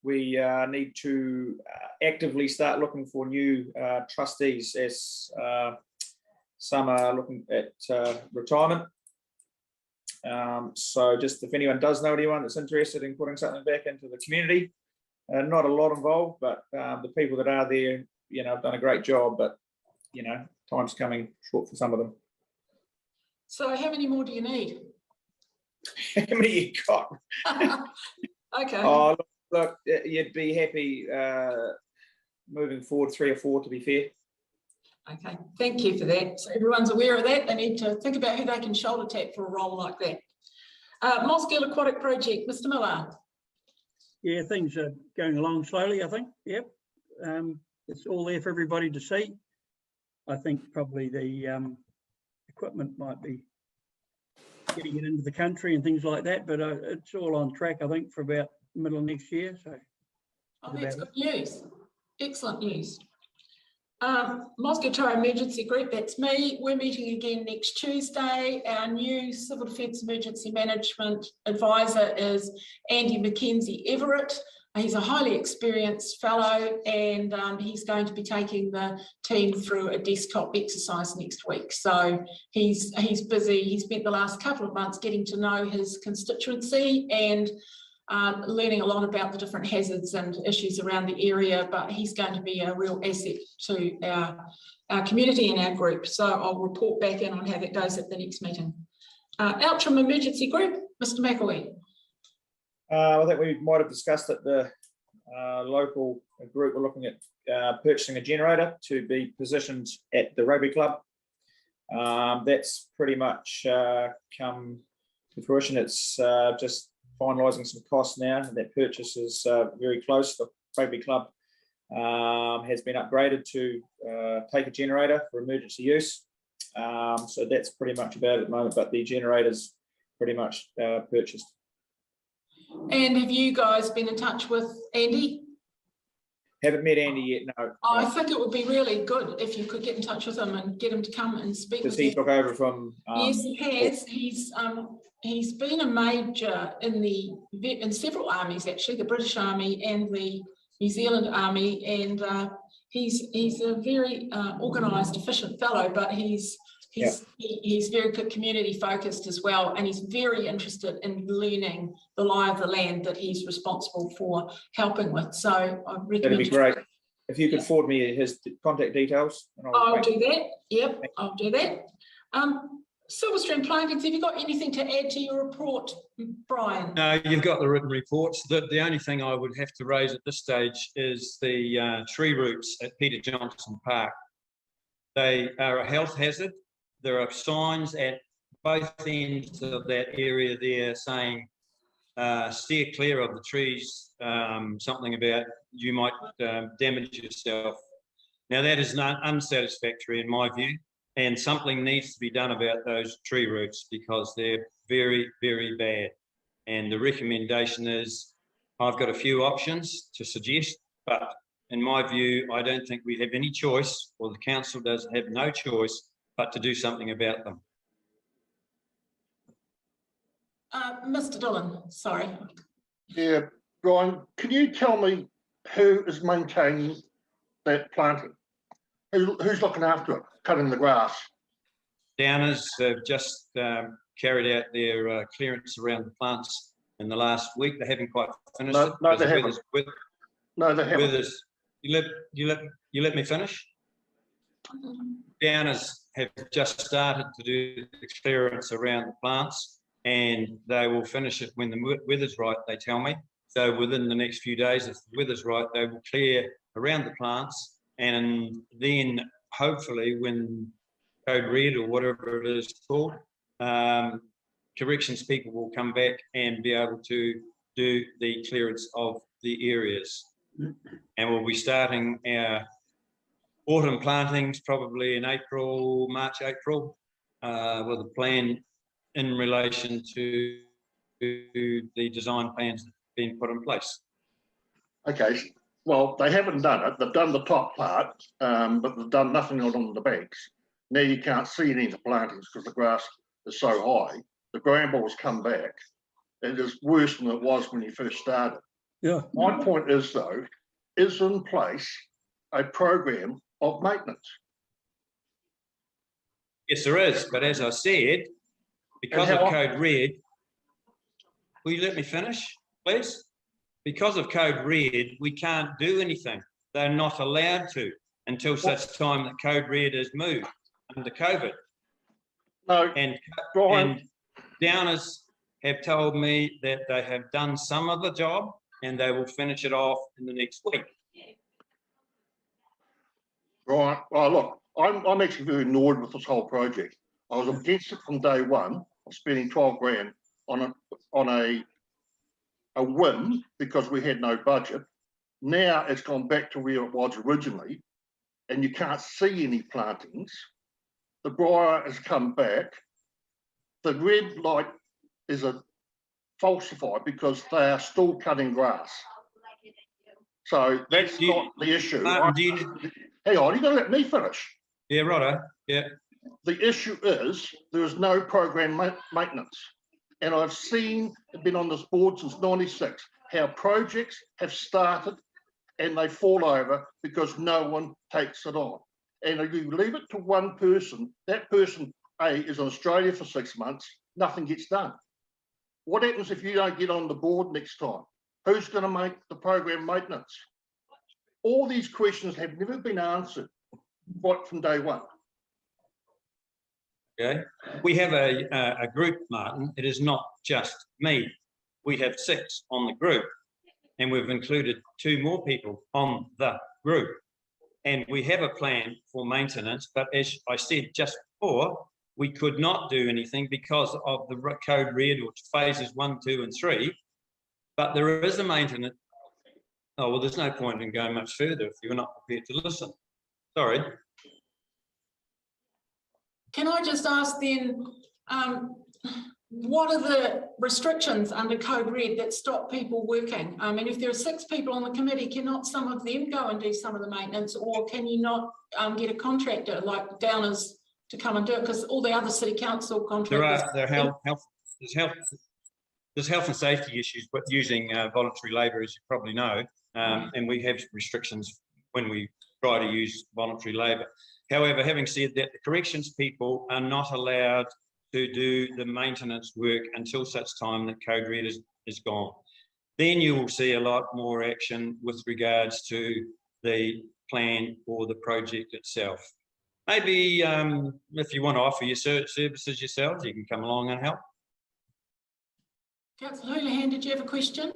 Speaker 12: we need to actively start looking for new trustees, as some are looking at retirement. So just if anyone does know anyone that's interested in putting something back into the community, not a lot involved, but the people that are there, have done a great job, but, time's coming short for some of them.
Speaker 1: So how many more do you need?
Speaker 12: How many you got?
Speaker 1: Okay.
Speaker 12: Oh, look, you'd be happy moving forward 3 or 4 to be fair.
Speaker 1: Okay, thank you for that. So everyone's aware of that. They need to think about who they can shoulder tap for a role like that. Mosgiel Aquatic Project, Mr. Miller.
Speaker 2: Yeah, things are going along slowly, I think. Yep. It's all there for everybody to see. I think probably the equipment might be getting it into the country and things like that, but it's all on track, I think, for about middle of next year. So,
Speaker 1: that's good news. Excellent news. Mosgiel Taieri Emergency Group, that's me. We're meeting again next Tuesday. Our new Civil Defence Emergency Management Advisor is Andy Mackenzie Everett. He's a highly experienced fellow, and he's going to be taking the team through a desktop exercise next week. So he's busy. He spent the last couple of months getting to know his constituency and learning a lot about the different hazards and issues around the area, but he's going to be a real asset to our community and our group. So I'll report back in on how that goes at the next meeting. Outram Emergency Group, Mr. McElwee.
Speaker 12: I think we might have discussed that the local group were looking at purchasing a generator to be positioned at the rugby club. That's pretty much come to fruition. It's just finalising some costs now. That purchase is very close. The rugby club has been upgraded to take a generator for emergency use. So that's pretty much about it at the moment, but the generator's pretty much purchased.
Speaker 1: And have you guys been in touch with Andy?
Speaker 12: Haven't met Andy yet, no.
Speaker 1: I think it would be really good if you could get in touch with him and get him to come and speak with you.
Speaker 12: Does he took over from?
Speaker 1: Yes, he has. He's been a major in several armies, actually, the British Army and the New Zealand Army, and he's a very organised, efficient fellow, but he's very community focused as well, and he's very interested in learning the lie of the land that he's responsible for helping with. So I recommend.
Speaker 12: That'd be great. If you could forward me his contact details.
Speaker 1: I'll do that. Yep, I'll do that. Silverstream Plantings, have you got anything to add to your report, Brian?
Speaker 3: No, you've got the written reports. The only thing I would have to raise at this stage is the tree roots at Peter Johnson Park. They are a health hazard. There are signs at both ends of that area there saying steer clear of the trees, something about you might damage yourself. Now that is not unsatisfactory in my view, and something needs to be done about those tree roots because they're very, very bad. And the recommendation is, I've got a few options to suggest, but in my view, I don't think we have any choice, or the council does have no choice but to do something about them.
Speaker 1: Mr. Dillon, sorry.
Speaker 10: Yeah, Brian, can you tell me who is maintaining that planting? Who's looking after it, cutting the grass?
Speaker 3: Downers have just carried out their clearance around the plants in the last week. They haven't quite finished it.
Speaker 10: No, they haven't. No, they haven't.
Speaker 3: You let me finish? Downers have just started to do the clearance around the plants, and they will finish it when the weather's right, they tell me. So within the next few days, if the weather's right, they will clear around the plants, and then hopefully when Code Red or whatever it is called, corrections people will come back and be able to do the clearance of the areas. And we'll be starting our autumn plantings probably in April, March, April, with a plan in relation to the design plans that have been put in place.
Speaker 10: Okay, well, they haven't done it. They've done the top part, but they've done nothing on the banks. Now you can't see any of the plantings because the grass is so high. The brambles come back. It is worse than it was when you first started.
Speaker 2: Yeah.
Speaker 10: My point is, though, is in place a program of maintenance.
Speaker 3: Yes, there is. But as I said, because of Code Red, will you let me finish, please? Because of Code Red, we can't do anything. They're not allowed to until such time that Code Red is moved under COVID.
Speaker 10: No,
Speaker 3: and
Speaker 10: Brian.
Speaker 3: Downers have told me that they have done some of the job and they will finish it off in the next week.
Speaker 10: Right. Well, look, I'm actually very annoyed with this whole project. I was against it from day one of spending 12 grand on a whim because we had no budget. Now it's gone back to where it was originally, and you can't see any plantings. The briar has come back. The red light is a falsified because they are still cutting grass. So that's not the issue.
Speaker 3: Martin,
Speaker 10: Hang on, you got to let me finish.
Speaker 3: Yeah, righto. Yeah.
Speaker 10: The issue is there is no program maintenance. And I've been on this board since 96, how projects have started and they fall over because no one takes it on. And if you leave it to one person, that person, A, is in Australia for 6 months, nothing gets done. What happens if you don't get on the board next time? Who's going to make the program maintenance? All these questions have never been answered right from day one.
Speaker 3: Okay, we have a group, Martin. It is not just me. We have 6 on the group, and we've included 2 more people on the group. And we have a plan for maintenance, but as I said just before, we could not do anything because of the code red, or phases 1, 2, and 3. But there is a maintenance. Oh, well, there's no point in going much further if you're not prepared to listen. Sorry.
Speaker 1: Can I just ask then, what are the restrictions under Code Red that stop people working? I mean, if there are 6 people on the committee, cannot some of them go and do some of the maintenance, or can you not get a contractor like Downers to come and do it? Because all the other city council contractors.
Speaker 3: There's health and safety issues, but using voluntary labour, as you probably know, and we have restrictions when we try to use voluntary labour. However, having said that, the corrections people are not allowed to do the maintenance work until such time that Code Red is gone. Then you will see a lot more action with regards to the plan or the project itself. Maybe if you want to offer your services yourselves, you can come along and help.
Speaker 1: Councillor Houlihan, did you have a question?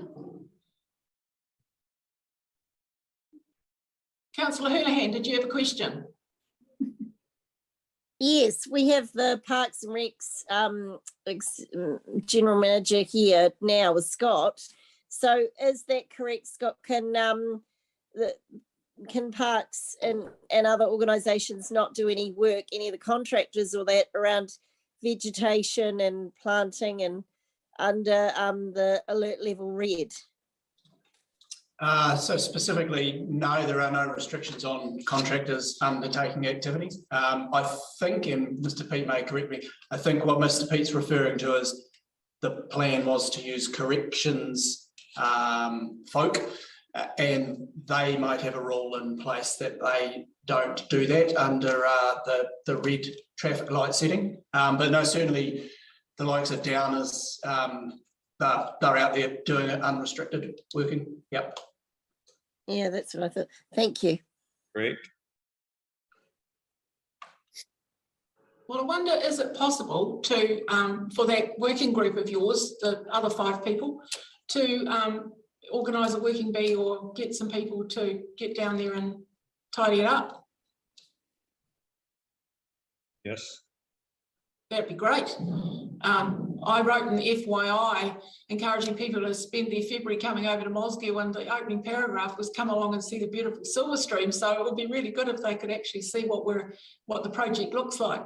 Speaker 1: Councillor Houlihan, did you have a question?
Speaker 7: Yes, we have the Parks and Recs General Manager here now with Scott. So is that correct, Scott? Can Parks and other organisations not do any work, any of the contractors or that, around vegetation and planting and under the alert level red?
Speaker 11: So specifically, no, there are no restrictions on contractors undertaking activities. I think, and Mr. Pete may correct me, I think what Mr. Pete's referring to is the plan was to use corrections folk, and they might have a rule in place that they don't do that under the red traffic light setting. But no, certainly the likes of Downers, they're out there doing it unrestricted, working. Yep.
Speaker 7: Yeah, that's what I thought. Thank you.
Speaker 3: Great.
Speaker 1: Well, I wonder, is it possible to, for that working group of yours, the other 5 people, to organise a working bee or get some people to get down there and tidy it up?
Speaker 3: Yes.
Speaker 1: That'd be great. I wrote an FYI encouraging people to spend their February coming over to Mosgiel, and the opening paragraph was come along and see the beautiful silver stream. So it would be really good if they could actually see what the project looks like.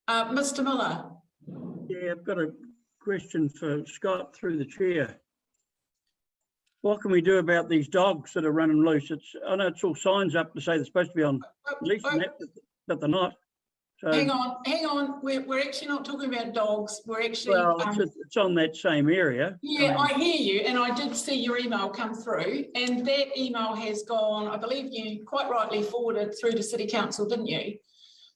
Speaker 1: Mr. Miller.
Speaker 2: Yeah, I've got a question for Scott through the chair. What can we do about these dogs that are running loose? I know it's all signs up to say they're supposed to be on leash, but they're not. So,
Speaker 1: hang on. We're actually not talking about dogs. We're actually.
Speaker 2: Well, it's on that same area.
Speaker 1: Yeah, I hear you, and I did see your email come through, and that email has gone, I believe you quite rightly forwarded through to City Council, didn't you?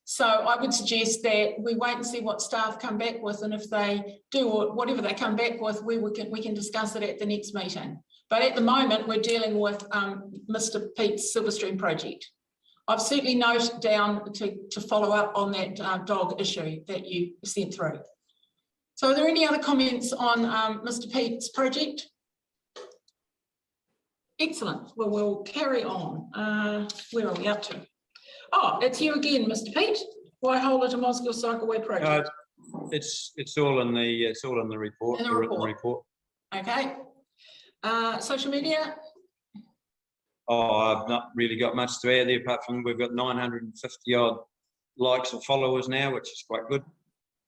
Speaker 1: So I would suggest that we wait and see what staff come back with, and if they do, or whatever they come back with, we can discuss it at the next meeting. But at the moment, we're dealing with Mr. Pete's Silverstream project. I've certainly noted down to follow up on that dog issue that you sent through. So are there any other comments on Mr. Pete's project? Excellent. Well, we'll carry on. Where are we up to? Oh, it's you again, Mr. Pete. Waihola to Mosgiel Cycleway project.
Speaker 3: It's all in the report.
Speaker 1: In the report. Okay. Social media.
Speaker 3: Oh, I've not really got much to add there, apart from we've got 950 odd likes or followers now, which is quite good.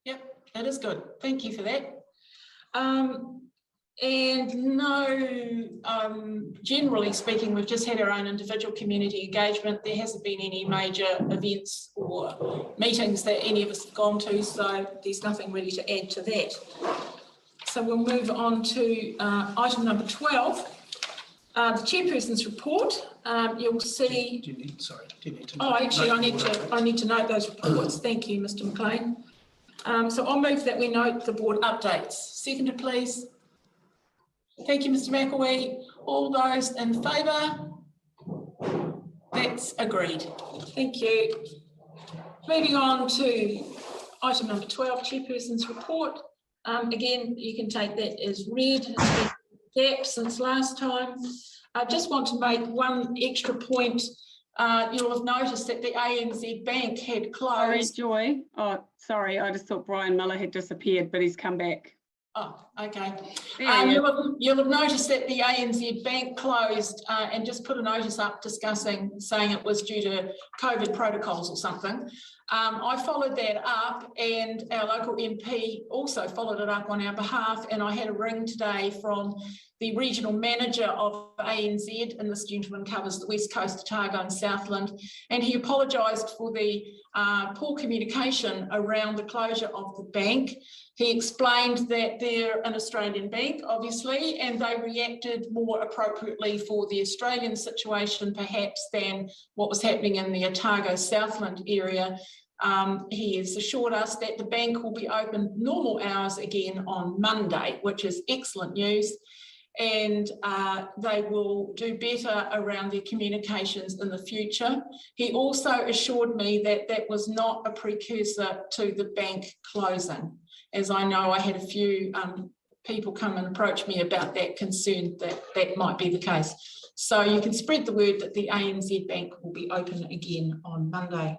Speaker 1: Yep, that is good. Thank you for that. And no, generally speaking, we've just had our own individual community engagement. There hasn't been any major events or meetings that any of us have gone to, so there's nothing really to add to that. So we'll move on to item number 12, the chairperson's report. You'll see.
Speaker 11: Do you need to?
Speaker 1: Oh, actually, I need to note those reports. Thank you, Mr. McLean. So I'll move that we note the board updates. Seconded, please. Thank you, Mr. McElwee. All those in favour? That's agreed. Thank you. Moving on to item number 12, chairperson's report. Again, you can take that as read. It's been a gap since last time. I just want to make one extra point. You'll have noticed that the ANZ Bank had closed.
Speaker 9: Sorry, Joy. Oh, sorry. I just thought Brian Miller had disappeared, but he's come back.
Speaker 1: Oh, okay.
Speaker 9: Yeah.
Speaker 1: You'll have noticed that the ANZ Bank closed and just put a notice up saying it was due to COVID protocols or something. I followed that up, and our local MP also followed it up on our behalf, and I had a ring today from the regional manager of ANZ, and this gentleman covers the West Coast, Otago and Southland, and he apologised for the poor communication around the closure of the bank. He explained that they're an Australian bank, obviously, and they reacted more appropriately for the Australian situation, perhaps, than what was happening in the Otago Southland area. He has assured us that the bank will be open normal hours again on Monday, which is excellent news. And they will do better around their communications in the future. He also assured me that that was not a precursor to the bank closing. As I know, I had a few people come and approach me about that, concern that that might be the case. So you can spread the word that the ANZ Bank will be open again on Monday.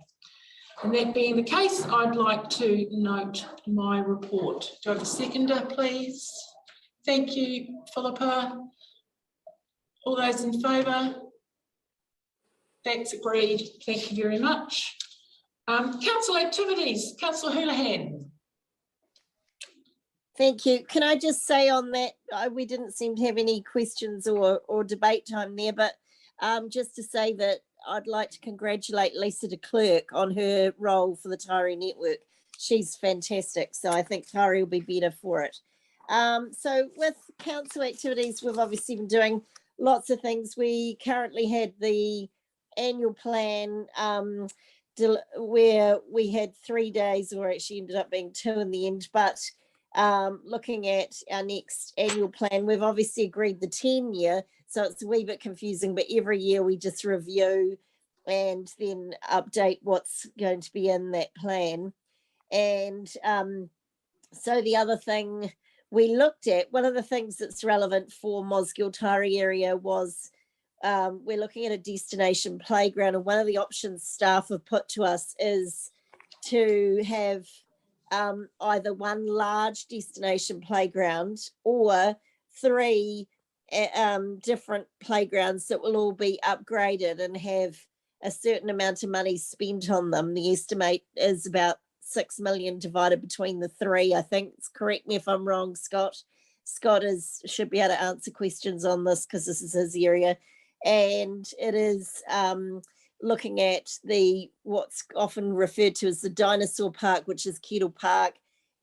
Speaker 1: And that being the case, I'd like to note my report. Do I have a seconder, please? Thank you, Philippa. All those in favour? That's agreed. Thank you very much. Council activities, Councillor Houlihan.
Speaker 7: Thank you. Can I just say on that, we didn't seem to have any questions or debate time there, but just to say that I'd like to congratulate Lisa de Klerk on her role for the Taieri Network. She's fantastic, so I think Taieri will be better for it. So with council activities, we've obviously been doing lots of things. We currently had the annual plan where we had 3 days, or actually ended up being 2 in the end, but looking at our next annual plan, we've obviously agreed the 10-year, so it's a wee bit confusing, but every year we just review and then update what's going to be in that plan. And so the other thing we looked at, one of the things that's relevant for Mosgiel Taieri area was we're looking at a destination playground, and one of the options staff have put to us is to have either one large destination playground or 3 different playgrounds that will all be upgraded and have a certain amount of money spent on them. The estimate is about 6 million divided between the 3. I think, correct me if I'm wrong, Scott. Scott should be able to answer questions on this because this is his area. And it is looking at what's often referred to as the dinosaur park, which is Kettle Park,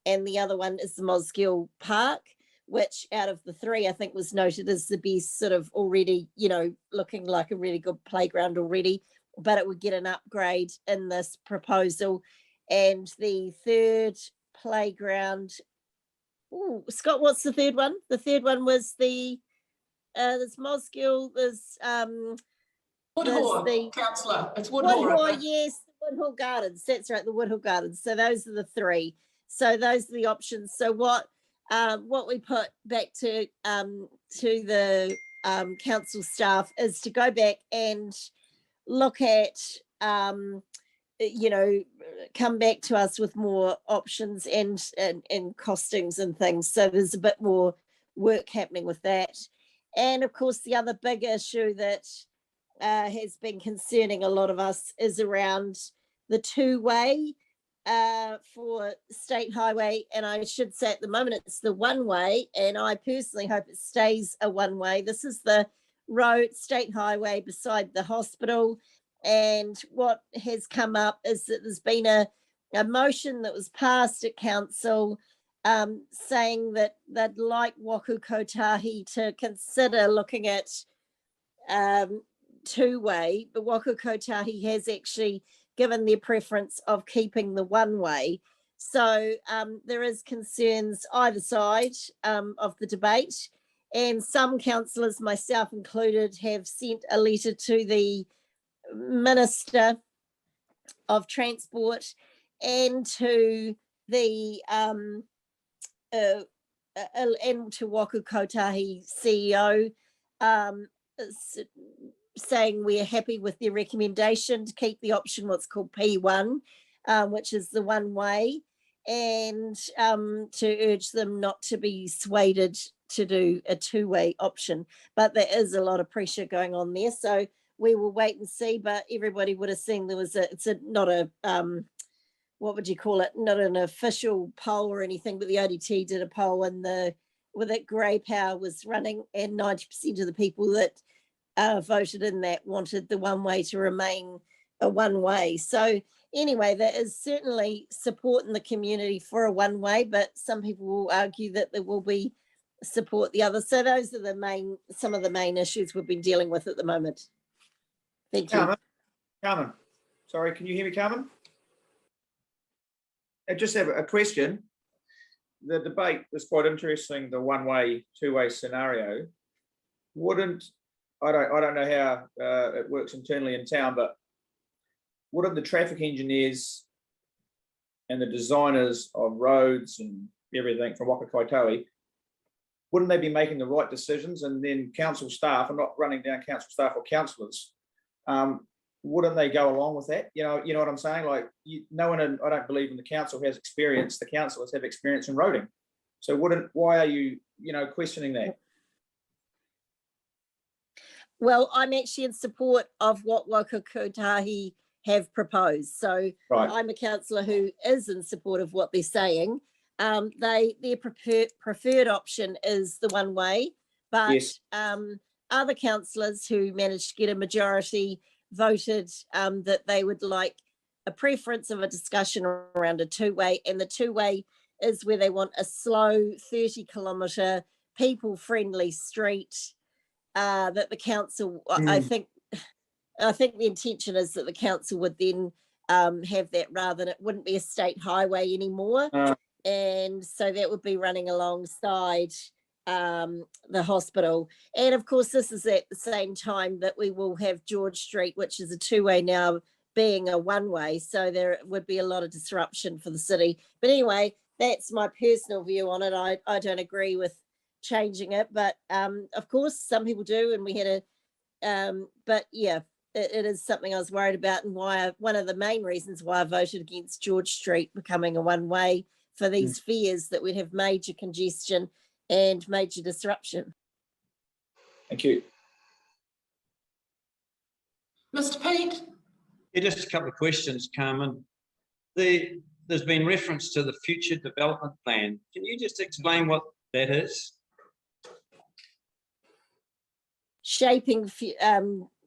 Speaker 7: and the other one is the Mosgiel Park, which out of the 3 I think was noted as the best, sort of already, looking like a really good playground already, but it would get an upgrade in this proposal. And the third playground, Scott, what's the third one? The third one was there's Mosgiel, there's
Speaker 1: Woodhaw, councillor, it's Woodhaw.
Speaker 7: Woodhaw, yes, Woodhaw Gardens, that's right, the Woodhaw Gardens. So those are the 3. So those are the options. So what we put back to the council staff is to go back and look at, you know, come back to us with more options and costings and things. So there's a bit more work happening with that. And of course, the other big issue that has been concerning a lot of us is around the two-way for State Highway. And I should say at the moment it's the one-way, and I personally hope it stays a one-way. This is the road, State Highway beside the hospital. And what has come up is that there's been a motion that was passed at council saying that they'd like Waku Kotahi to consider looking at two-way, but Waku Kotahi has actually given their preference of keeping the one-way. So there is concerns either side of the debate, and some councillors, myself included, have sent a letter to the Minister of Transport and to the and to Waku Kotahi CEO, saying we're happy with their recommendation to keep the option what's called P1, which is the one way, and to urge them not to be swayed to do a two-way option. But there is a lot of pressure going on there, so we will wait and see. But everybody would have seen there was not a what would you call it? Not an official poll or anything, but the ODT did a poll, and with it, Grey Power was running, and 90% of the people that voted in that wanted the one way to remain a one way. So anyway, there is certainly support in the community for a one way, but some people will argue that there will be support the other. So those are some of the main issues we've been dealing with at the moment. Thank you.
Speaker 12: Carmen, sorry, can you hear me, Carmen? I just have a question. The debate is quite interesting, the one-way, two-way scenario. I don't know how it works internally in town, but wouldn't the traffic engineers and the designers of roads and everything from Waku Kotahi, wouldn't they be making the right decisions? And then council staff, I'm not running down council staff or councillors, wouldn't they go along with that? You know what I'm saying? Like, no one, I don't believe in the council has experience. The councillors have experience in roading. So why are you, questioning that?
Speaker 7: Well, I'm actually in support of what Waku Kotahi have proposed. So right. I'm a councillor who is in support of what they're saying. Their preferred option is the one way, but yes. Other councillors who managed to get a majority voted that they would like a preference of a discussion around a two-way, and the two-way is where they want a slow 30-kilometre people-friendly street that the council, I think the intention is that the council would then have that rather than it wouldn't be a state highway anymore. And so that would be running alongside the hospital. And of course, this is at the same time that we will have George Street, which is a two-way now, being a one-way. So there would be a lot of disruption for the city. But anyway, that's my personal view on it. I don't agree with changing it, but of course some people do, and we had but yeah, it is something I was worried about, and one of the main reasons why I voted against George Street becoming a one-way, for these fears that we'd have major congestion and major disruption.
Speaker 12: Thank you.
Speaker 1: Mr. Pete?
Speaker 3: Yeah, just a couple of questions, Carmen. There's been reference to the future development plan. Can you just explain what that is?
Speaker 7: Shaping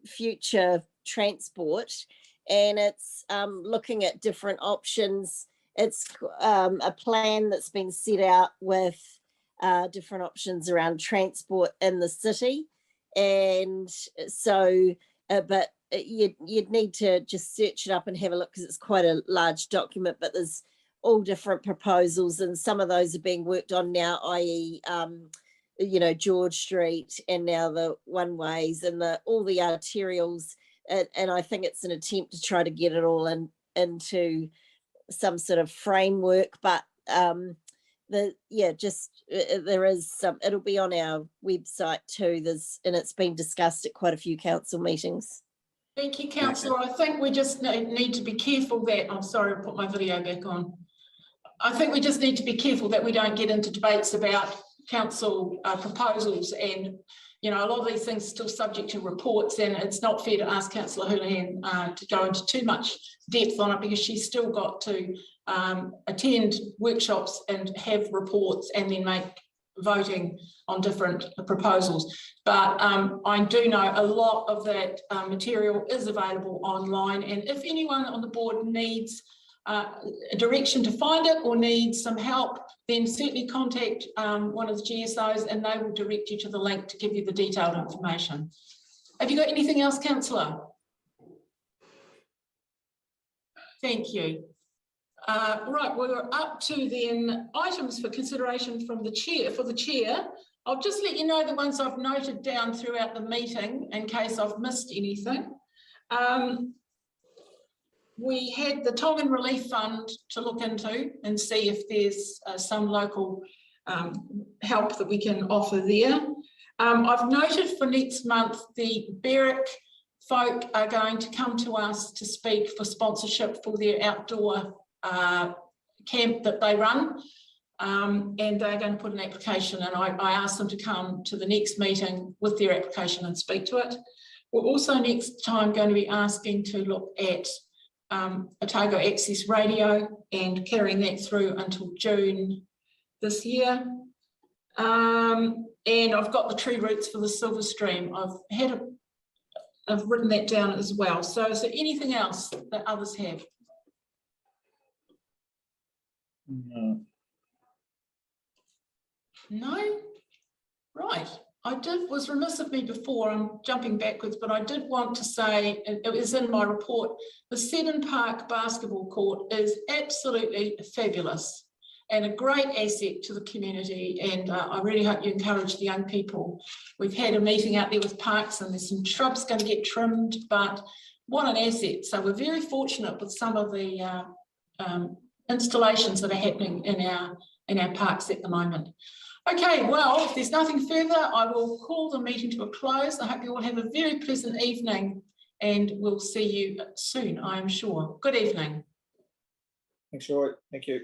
Speaker 7: future transport, and it's looking at different options. It's a plan that's been set out with different options around transport in the city, and so but you'd need to just search it up and have a look, because it's quite a large document, but there's all different proposals, and some of those are being worked on now, i.e. George Street, and now the one ways and all the arterials, and I think it's an attempt to try to get it all into some sort of framework. But there is some, it'll be on our website too. And it's been discussed at quite a few council meetings.
Speaker 1: Thank you, councillor. I think we just need to be careful that, I'm sorry, I put my video back on. I think we just need to be careful that we don't get into debates about council proposals, and you know, a lot of these things are still subject to reports, and it's not fair to ask Councillor Houlihan to go into too much depth on it, because she's still got to attend workshops and have reports and then make voting on different proposals. But I do know a lot of that material is available online, and if anyone on the board needs a direction to find it or needs some help, then certainly contact one of the GSOs and they will direct you to the link to give you the detailed information. Have you got anything else, councillor? Thank you. Right, we're up to then items for consideration from the chair. For the chair, I'll just let you know the ones I've noted down throughout the meeting in case I've missed anything. We had the Tongan Relief Fund to look into and see if there's some local help that we can offer there. I've noted for next month the Berwick folk are going to come to us to speak for sponsorship for their outdoor camp that they run, and they're going to put an application, and I asked them to come to the next meeting with their application and speak to it. We're also next time going to be asking to look at Otago Access Radio and carrying that through until June this year. And I've got the tree roots for the silver stream. I've written that down as well. So is there anything else that others have?
Speaker 12: No.
Speaker 1: No? Right. Was remiss of me before, I'm jumping backwards, but I did want to say, it was in my report, the Seddon Park basketball court is absolutely fabulous and a great asset to the community, and I really hope you encourage the young people. We've had a meeting out there with parks and there's some shrubs going to get trimmed, but what an asset. So we're very fortunate with some of the installations that are happening in our parks at the moment. Okay, well, if there's nothing further, I will call the meeting to a close. I hope you all have a very pleasant evening, and we'll see you soon, I am sure. Good evening.
Speaker 12: Thanks, Joy. Thank you.